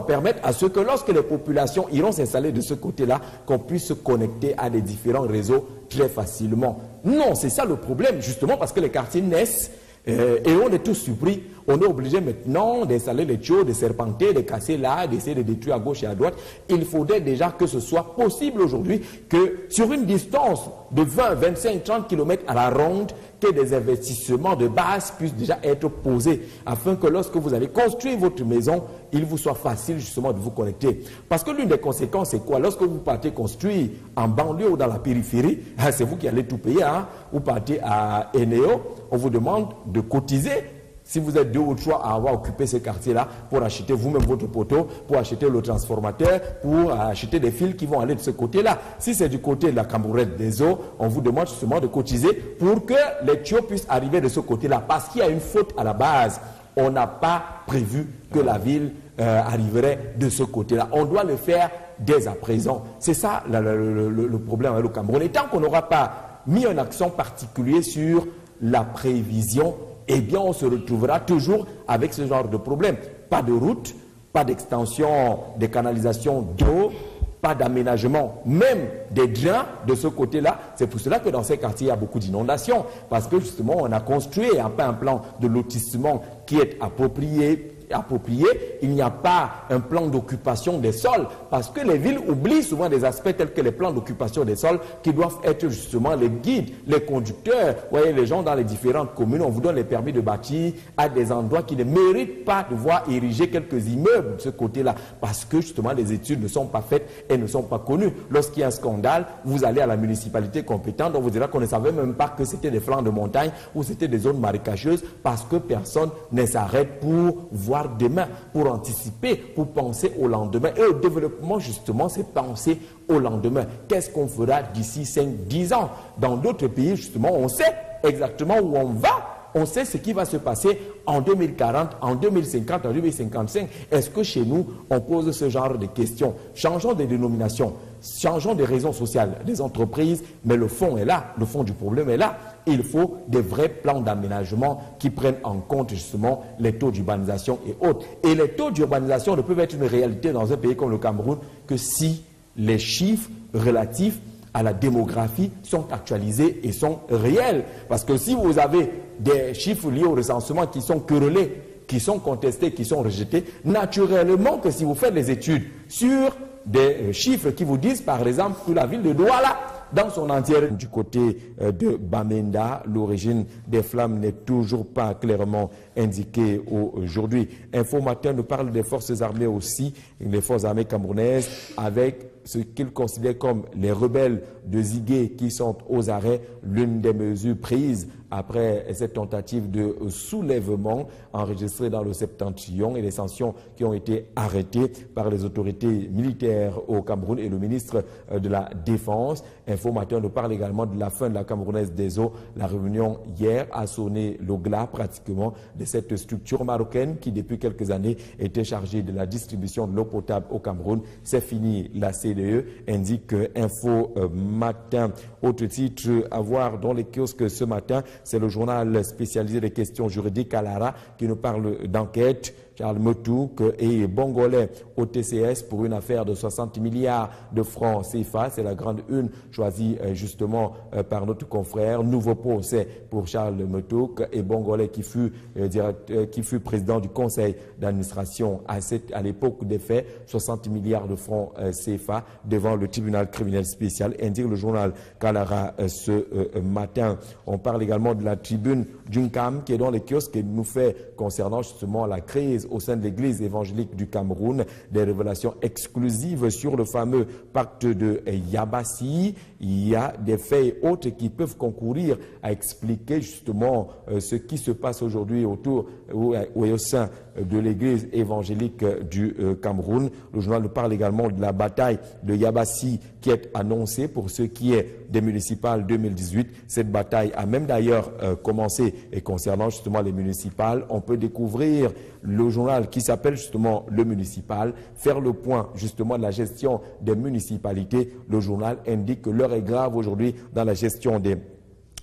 permettre à ce que lorsque les populations iront s'installer de ce côté-là, qu'on puisse se connecter à des différents réseaux très facilement. Non, c'est ça le problème, justement parce que les quartiers naissent. Et on est tous surpris, on est obligé maintenant d'installer les tuyaux, de serpenter, de casser là, d'essayer de détruire à gauche et à droite. Il faudrait déjà que ce soit possible aujourd'hui que sur une distance de 20, 25, 30 km à la ronde, que des investissements de base puissent déjà être posés afin que lorsque vous allez construire votre maison, il vous soit facile justement de vous connecter. Parce que l'une des conséquences, c'est quoi? Lorsque vous partez construire en banlieue ou dans la périphérie, c'est vous qui allez tout payer. Vous partez à Eneo, on vous demande de cotiser. Si vous êtes 2 ou 3 à avoir occupé ce quartier-là pour acheter vous-même votre poteau, pour acheter le transformateur, pour acheter des fils qui vont aller de ce côté-là. Si c'est du côté de la Camerounette des eaux, on vous demande justement de cotiser pour que les tuyaux puissent arriver de ce côté-là. Parce qu'il y a une faute à la base. On n'a pas prévu que la ville arriverait de ce côté-là. On doit le faire dès à présent. C'est ça le problème avec le Cameroun. Et tant qu'on n'aura pas mis un accent particulier sur la prévision, eh bien on se retrouvera toujours avec ce genre de problème. Pas de route, pas d'extension des canalisations d'eau, pas d'aménagement, même des drains de ce côté-là. C'est pour cela que dans ces quartiers, il y a beaucoup d'inondations. Parce que justement, on a construit un plan de lotissement qui est approprié, il n'y a pas un plan d'occupation des sols, parce que les villes oublient souvent des aspects tels que les plans d'occupation des sols qui doivent être justement les guides, les conducteurs. Vous voyez, les gens dans les différentes communes, on vous donne les permis de bâtir à des endroits qui ne méritent pas de voir ériger quelques immeubles de ce côté-là, parce que justement les études ne sont pas faites et ne sont pas connues. Lorsqu'il y a un scandale, vous allez à la municipalité compétente, on vous dira qu'on ne savait même pas que c'était des flancs de montagne ou c'était des zones marécageuses, parce que personne ne s'arrête pour voir demain, pour anticiper, pour penser au lendemain. Et le développement, justement, c'est penser au lendemain. Qu'est-ce qu'on fera d'ici 5-10 ans? Dans d'autres pays, justement, on sait exactement où on va. On sait ce qui va se passer en 2040, en 2050, en 2055. Est-ce que chez nous, on pose ce genre de questions? Changeons de dénomination, changeons des raisons sociales des entreprises, mais le fond est là, le fond du problème est là. Il faut des vrais plans d'aménagement qui prennent en compte justement les taux d'urbanisation et autres. Et les taux d'urbanisation ne peuvent être une réalité dans un pays comme le Cameroun que si les chiffres relatifs à la démographie sont actualisés et sont réels. Parce que si vous avez des chiffres liés au recensement qui sont querellés, qui sont contestés, qui sont rejetés, naturellement que si vous faites des études sur des chiffres qui vous disent par exemple que la ville de Douala, dans son entière, du côté de Bamenda, l'origine des flammes n'est toujours pas clairement indiquée aujourd'hui. Info Matin nous parle des forces armées aussi, les forces armées camerounaises, avec ce qu'ils considèrent comme les rebelles de Zigué qui sont aux arrêts, l'une des mesures prises après cette tentative de soulèvement enregistrée dans le Septentrion et les sanctions qui ont été arrêtées par les autorités militaires au Cameroun et le ministre de la Défense. Info Matin nous parle également de la fin de la Camerounaise des eaux. La réunion hier a sonné le glas pratiquement de cette structure marocaine qui depuis quelques années était chargée de la distribution de l'eau potable au Cameroun. C'est fini la série CDE, indique Info Matin. Autre titre à voir dans les kiosques ce matin, c'est le journal spécialisé des questions juridiques Alara qui nous parle d'enquête. Charles Motouk et Bongolais au TCS pour une affaire de 60 milliards de francs CFA. C'est la grande une choisie justement par notre confrère. Nouveau procès pour Charles Motouk et Bongolais qui fut président du conseil d'administration à l'époque des faits. 60 milliards de francs CFA devant le tribunal criminel spécial, indique le journal Kalara ce matin. On parle également de la tribune d'Uncam qui est dans les kiosques et nous fait concernant justement la crise au sein de l'église évangélique du Cameroun, des révélations exclusives sur le fameux pacte de Yabassi. Il y a des faits et autres qui peuvent concourir à expliquer justement ce qui se passe aujourd'hui autour ou au sein de l'église évangélique du Cameroun. Le journal nous parle également de la bataille de Yabassi qui est annoncée pour ce qui est des municipales 2018. Cette bataille a même d'ailleurs commencé et concernant justement les municipales, on peut découvrir le journal qui s'appelle justement Le Municipal, faire le point justement de la gestion des municipalités. Le journal indique que l'heure est grave aujourd'hui dans la gestion des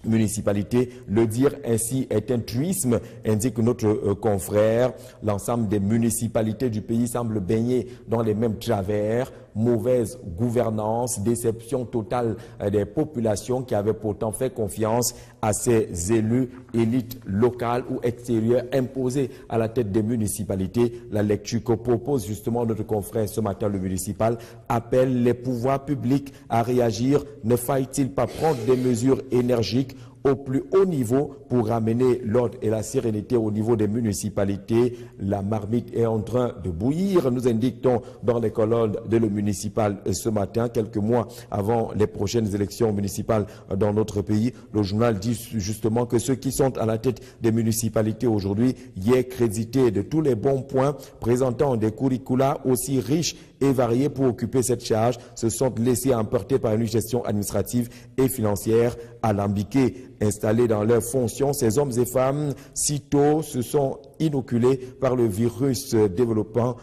municipalité. Le dire ainsi est un truisme, indique notre confrère. L'ensemble des municipalités du pays semblent baigner dans les mêmes travers. Mauvaise gouvernance, déception totale des populations qui avaient pourtant fait confiance à ces élus, élites locales ou extérieures imposées à la tête des municipalités. La lecture que propose justement notre confrère ce matin, Le Municipal, appelle les pouvoirs publics à réagir. Ne faille-t-il pas prendre des mesures énergiques au plus haut niveau pour ramener l'ordre et la sérénité au niveau des municipalités? La marmite est en train de bouillir, nous indique-t-on dans les colonnes de Le Municipal ce matin, quelques mois avant les prochaines élections municipales dans notre pays. Le journal dit justement que ceux qui sont à la tête des municipalités aujourd'hui y est crédité de tous les bons points, présentant des curricula aussi riches et variés pour occuper cette charge, se sont laissés emporter par une gestion administrative et financière alambiquée. Installés dans leurs fonctions, ces hommes et femmes, sitôt se sont inoculés par le virus développant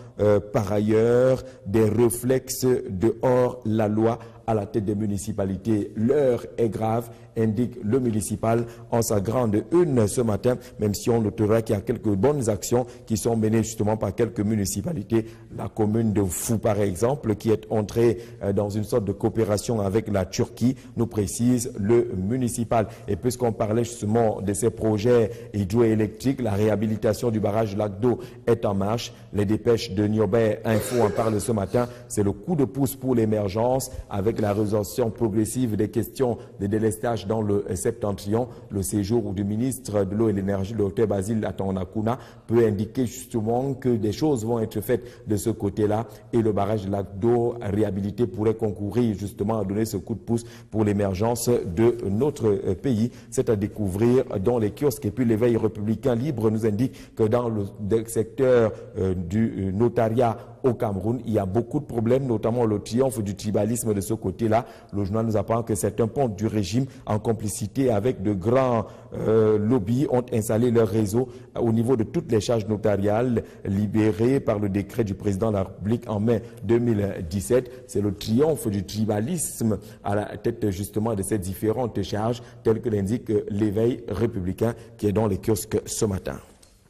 par ailleurs des réflexes de hors la loi à la tête des municipalités. L'heure est grave, indique Le Municipal en sa grande une ce matin, même si on notera qu'il y a quelques bonnes actions qui sont menées justement par quelques municipalités. La commune de Fou, par exemple, qui est entrée dans une sorte de coopération avec la Turquie, nous précise Le Municipal. Et puisqu'on parlait justement de ces projets hydroélectriques, la réhabilitation du barrage Lac d'eau est en marche. Les dépêches de Niobé Info en parlent ce matin. C'est le coup de pouce pour l'émergence avec la résolution progressive des questions de délestage dans le septentrion. Le séjour du ministre de l'eau et de l'énergie, le Dr Basile Atonakuna, peut indiquer justement que des choses vont être faites de ce côté-là et le barrage Lac d'eau réhabilité pourrait concourir justement à donner ce coup de pouce pour l'émergence de notre pays. C'est à découvrir dans les kiosques. Et puis l'éveil républicain libre nous indique que dans le secteur du notariat au Cameroun, il y a beaucoup de problèmes, notamment le triomphe du tribalisme de ce côté-là. Le journal nous apprend que certains ponts du régime, en complicité avec de grands lobbies, ont installé leur réseau au niveau de toutes les charges notariales libérées par le décret du président de la République en mai 2017. C'est le triomphe du tribalisme à la tête justement de ces différentes charges, telles que l'indique l'éveil républicain qui est dans les kiosques ce matin.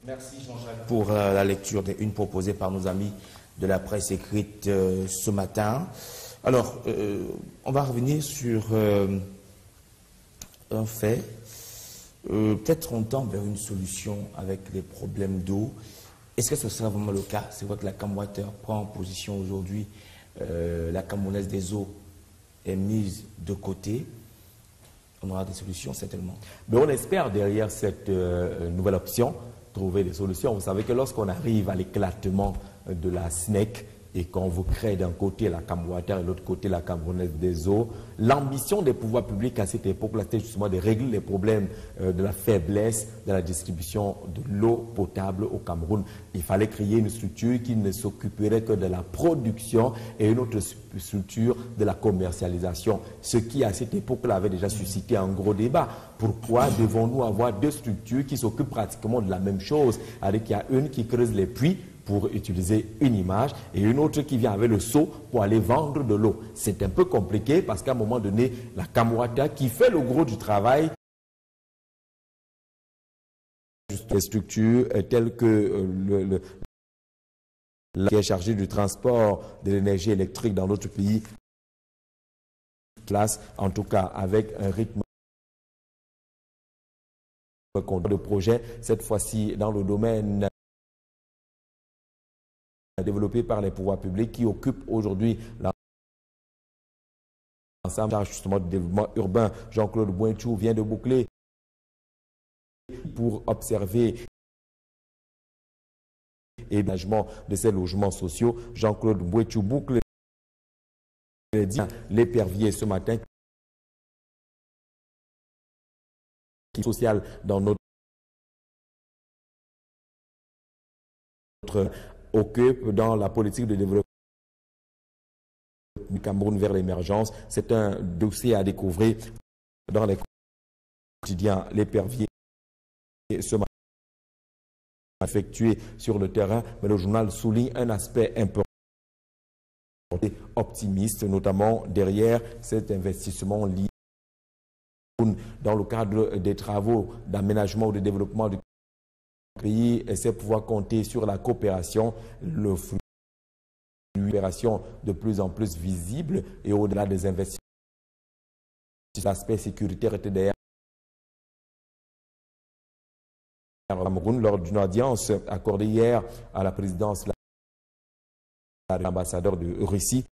Merci Jean-Jacques pour la lecture d'une proposée par nos amis de la presse écrite ce matin. Alors, on va revenir sur un fait. Peut-être on tend vers une solution avec les problèmes d'eau. Est-ce que ce sera vraiment le cas? C'est vrai que la Camwater prend en position aujourd'hui. La Camerounaise des eaux est mise de côté. On aura des solutions certainement. Mais on espère derrière cette nouvelle option trouver des solutions. Vous savez que lorsqu'on arrive à l'éclatement de la SNEC et qu'on vous crée d'un côté la Camwater et de l'autre côté la Camerounaise des eaux, l'ambition des pouvoirs publics à cette époque-là, c'était justement de régler les problèmes de la faiblesse de la distribution de l'eau potable au Cameroun. Il fallait créer une structure qui ne s'occuperait que de la production et une autre structure de la commercialisation. Ce qui, à cette époque-là, avait déjà suscité un gros débat. Pourquoi devons-nous avoir deux structures qui s'occupent pratiquement de la même chose? Avec il y a une qui creuse les puits pour utiliser une image et une autre qui vient avec le seau pour aller vendre de l'eau. C'est un peu compliqué parce qu'à un moment donné, la Kamwata qui fait le gros du travail, les structures telles que qui est chargé du transport de l'énergie électrique dans notre pays, place, en tout cas avec un rythme de projet, cette fois-ci dans le domaine développé par les pouvoirs publics qui occupe aujourd'hui l'ensemble justement du développement urbain. Jean-Claude Boinchou vient de boucler pour observer et l'aménagement de ces logements sociaux. Jean-Claude Boinchou boucle l'épervier ce matin qui est social dans notre occupe dans la politique de développement du Cameroun vers l'émergence. C'est un dossier à découvrir dans les quotidiens. L'épervier ce matin effectué sur le terrain, mais le journal souligne un aspect important optimiste, notamment derrière cet investissement lié dans le cadre des travaux d'aménagement ou de développement du pays, c'est pouvoir compter sur la coopération, le flux de coopération de plus en plus visible et au-delà des investissements. L'aspect sécuritaire était d'ailleurs Cameroun lors d'une audience accordée hier à la présidence de l'ambassadeur de Russie.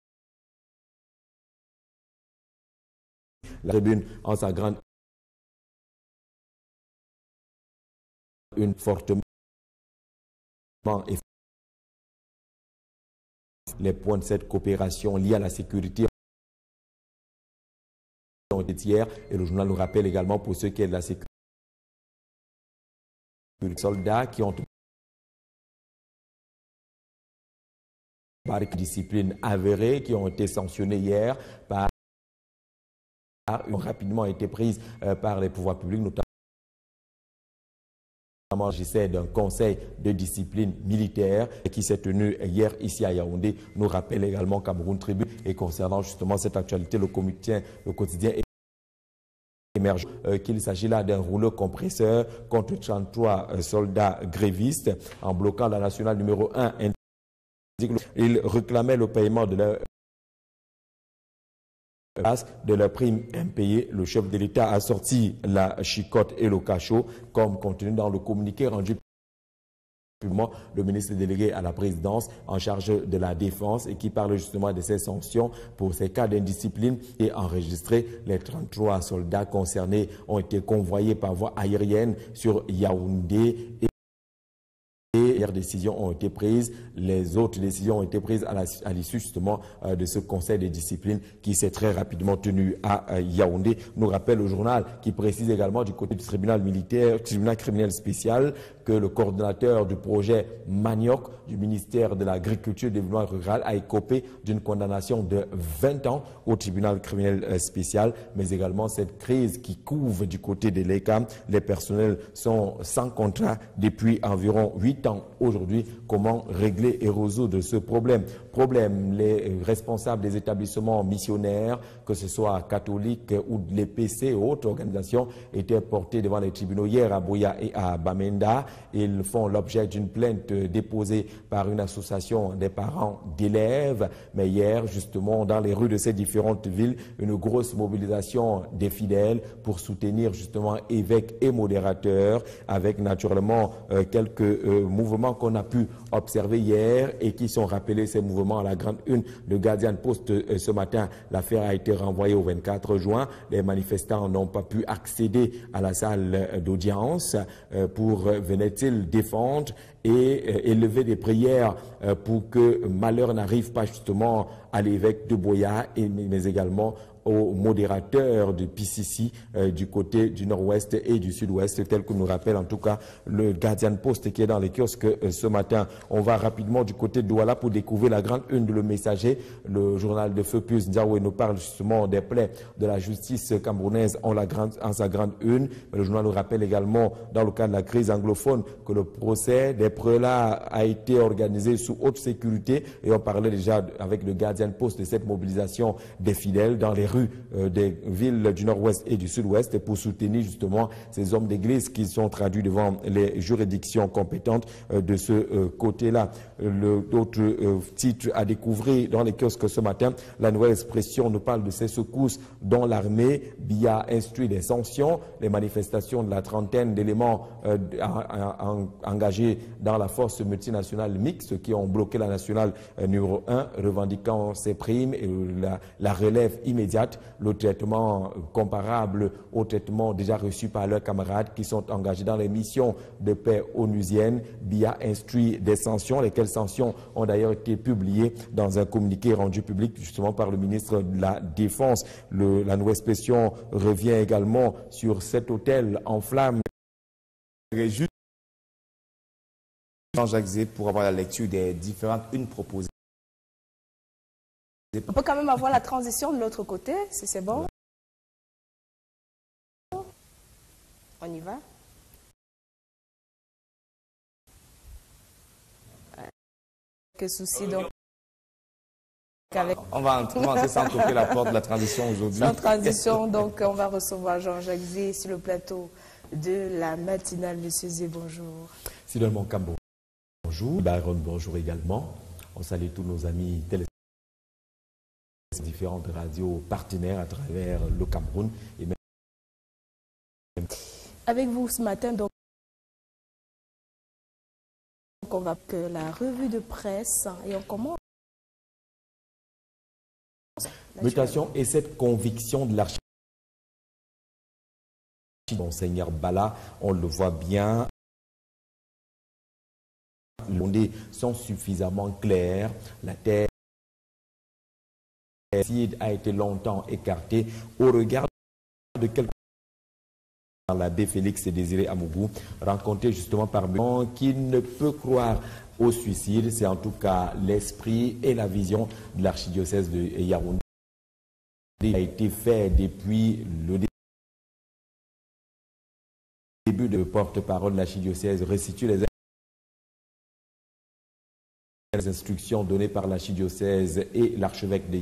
La tribune en sa grande une fortement les points de cette coopération liés à la sécurité ont été hier et le journal nous rappelle également pour ceux qui est de la sécurité les soldats qui ont par discipline avérée qui ont été sanctionnés hier par ont rapidement été prises par les pouvoirs publics, notamment j'essaie d'un conseil de discipline militaire qui s'est tenu hier ici à Yaoundé, nous rappelle également Cameroun Tribune. Et concernant justement cette actualité, le quotidien émerge qu'il s'agit là d'un rouleau compresseur contre 33 soldats grévistes en bloquant la nationale numéro 1. Ils réclamaient le paiement de leur prime impayée. Le chef de l'État a sorti la chicotte et le cachot comme contenu dans le communiqué rendu publiquement le ministre délégué à la présidence en charge de la défense et qui parle justement de ces sanctions pour ces cas d'indiscipline et enregistré. Les 33 soldats concernés ont été convoyés par voie aérienne sur Yaoundé et les décisions ont été prises. Les autres décisions ont été prises à l'issue justement de ce conseil de discipline qui s'est très rapidement tenu à Yaoundé. Nous rappelle le journal qui précise également du côté du tribunal criminel spécial que le coordonnateur du projet Manioc du ministère de l'Agriculture et du Développement rural a écopé d'une condamnation de 20 ans au tribunal criminel spécial, mais également cette crise qui couve du côté de l'ECAM. Les personnels sont sans contrat depuis environ 8 ans aujourd'hui. Comment régler et résoudre ce problème? Les responsables des établissements missionnaires, que ce soit catholiques ou de l'EPC et autres organisations, étaient portés devant les tribunaux hier à Boya et à Bamenda. Ils font l'objet d'une plainte déposée par une association des parents d'élèves. Mais hier, justement, dans les rues de ces différentes villes, une grosse mobilisation des fidèles pour soutenir justement évêques et modérateurs, avec naturellement quelques mouvements qu'on a pu observer hier et qui sont rappelés, ces mouvements à la grande une de Guardian Post ce matin. L'affaire a été renvoyée au 24 juin. Les manifestants n'ont pas pu accéder à la salle d'audience pour venait-il défendre et élever des prières pour que malheur n'arrive pas justement à l'évêque de Boya, mais également aux modérateurs du PCC du côté du nord-ouest et du sud-ouest, tel que nous rappelle en tout cas le Guardian Post qui est dans les kiosques ce matin. On va rapidement du côté de Douala pour découvrir la grande une de Le Messager. Le journal de Feu Pius Ndiaoué nous parle justement des plaies de la justice camerounaise en sa grande une. Mais le journal nous rappelle également, dans le cas de la crise anglophone, que le procès des prélats a été organisé sous haute sécurité. Et on parlait déjà avec le Guardian Post de cette mobilisation des fidèles dans les rues des villes du nord-ouest et du sud-ouest pour soutenir justement ces hommes d'église qui sont traduits devant les juridictions compétentes de ce côté-là. D'autres titres à découvrir dans les kiosques ce matin. La Nouvelle Expression nous parle de ces secousses dont l'armée Biya instruit des sanctions, les manifestations de la trentaine d'éléments engagés dans la force multinationale mixte qui ont bloqué la nationale numéro 1, revendiquant ses primes et la relève immédiate, le traitement comparable au traitement déjà reçu par leurs camarades qui sont engagés dans les missions de paix onusiennes. Biya instruit des sanctions, lesquelles sanctions ont d'ailleurs été publiées dans un communiqué rendu public justement par le ministre de la Défense. La Nouvelle Expression revient également sur cet hôtel en flammes. Jean-Jacques Zé, pour avoir la lecture des différentes unes proposées. On peut quand même avoir la transition de l'autre côté, si c'est bon. On y va. Quelques soucis donc. On va entrer sans toquer la porte de la transition aujourd'hui. Sans transition, donc on va recevoir Jean-Jacques Zé sur le plateau de la matinale. Monsieur Zé, bonjour. Sinon, mon Cambo, bonjour. Baron, bonjour également. On salue tous nos amis téléspectateurs, différentes radios partenaires à travers le Cameroun. Et même... Avec vous ce matin, donc, on va que la revue de presse et on commence. Mutation et cette conviction de l'archive Monseigneur Bala, on le voit bien, les données sont suffisamment claires, la terre a été longtemps écartée au regard de quelques l'abbé Félix Désiré Amougou, rencontré justement par qui ne peut croire au suicide, c'est en tout cas l'esprit et la vision de l'archidiocèse de Yaoundé. A été fait depuis le début de porte-parole de l'archidiocèse, restitue les instructions données par l'archidiocèse et l'archevêque de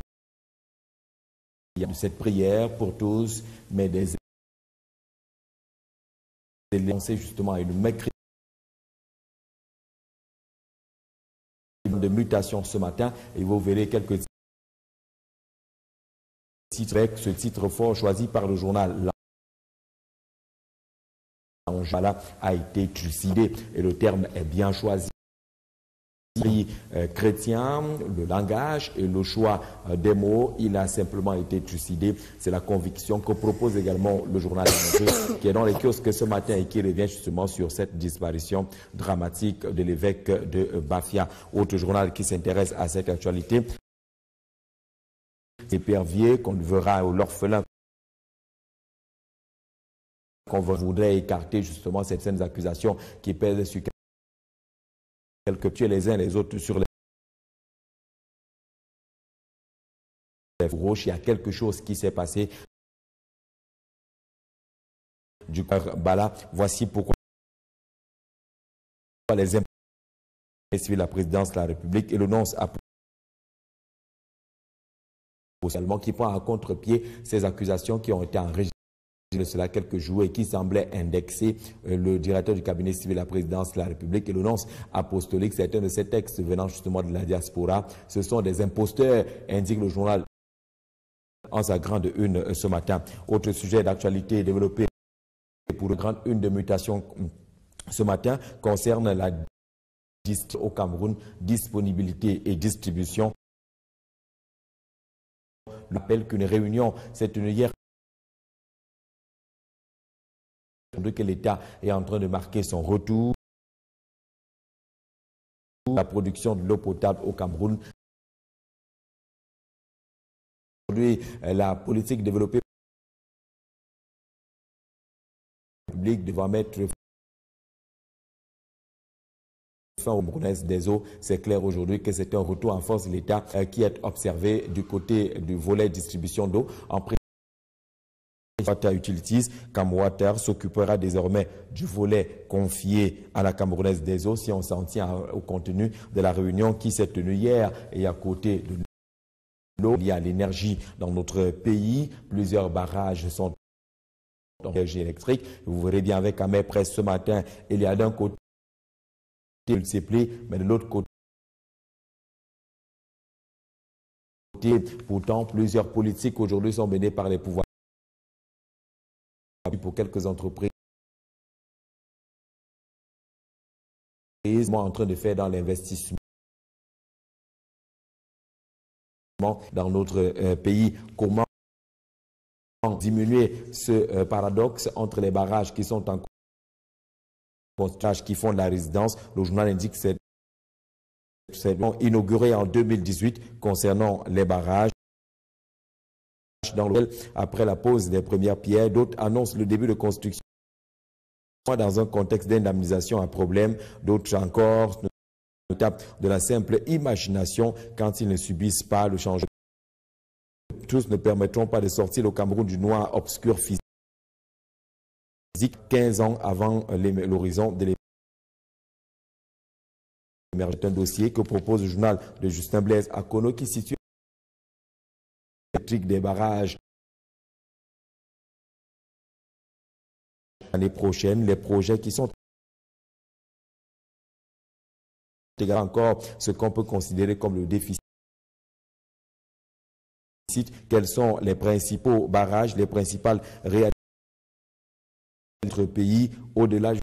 cette prière pour tous, mais des lancés justement à une mécréance de mutation ce matin, et vous verrez quelques titres avec ce titre fort choisi par le journal. L'Anjala a été trucidé et le terme est bien choisi. Chrétien, le langage et le choix des mots, il a simplement été trucidé. C'est la conviction que propose également le journal qui est dans les kiosques ce matin et qui revient justement sur cette disparition dramatique de l'évêque de Bafia. Autre journal qui s'intéresse à cette actualité. Épervier qu'on verra à l'orphelin qu'on voudrait écarter justement certaines accusations qui pèsent sur quelques tués les uns les autres sur les roches. Il y a quelque chose qui s'est passé du Bala. Voici pourquoi les impôts suivent la présidence de la République et le nonce a qui prend à contre-pied ces accusations qui ont été enregistrées de cela quelques jours et qui semblaient indexer le directeur du cabinet civil de la présidence de la République et le nonce apostolique. Certains de ces textes venant justement de la diaspora, ce sont des imposteurs, indique le journal en sa grande une ce matin. Autre sujet d'actualité développé pour le grande une de mutation ce matin concerne la au Cameroun, disponibilité et distribution. L'appel qu'une réunion s'est tenue hier que l'État est en train de marquer son retour. La production de l'eau potable au Cameroun aujourd'hui, la politique développée publique devant mettre fin au Camerounaises des eaux. C'est clair aujourd'hui que c'est un retour en force de l'État qui est observé du côté du volet distribution d'eau. En Water Utilities, Camwater s'occupera désormais du volet confié à la Camerounaise des eaux si on s'en tient au contenu de la réunion qui s'est tenue hier et à côté de l'eau. Il y a l'énergie dans notre pays. Plusieurs barrages sont en énergie électrique. Vous verrez bien avec Amé Presse ce matin, il y a d'un côté multiplié, mais de l'autre côté, pourtant, plusieurs politiques aujourd'hui sont menés par les pouvoirs pour quelques entreprises en train de faire dans l'investissement dans notre pays. Comment diminuer ce paradoxe entre les barrages qui sont en construction, qui font de la résidence? Le journal indique que c'est inauguré en 2018 concernant les barrages. Dans lequel, après la pose des premières pierres, d'autres annoncent le début de construction dans un contexte d'indemnisation à problème, d'autres encore notables de la simple imagination quand ils ne subissent pas le changement. Tous ne permettront pas de sortir le Cameroun du noir obscur physique 15 ans avant l'horizon de l'émergence. C'est un dossier que propose le journal de Justin Blaise Akono qui situe des barrages. L'année prochaine, les projets qui sont encore ce qu'on peut considérer comme le déficit. Quels sont les principaux barrages, les principales réalités de notre pays au-delà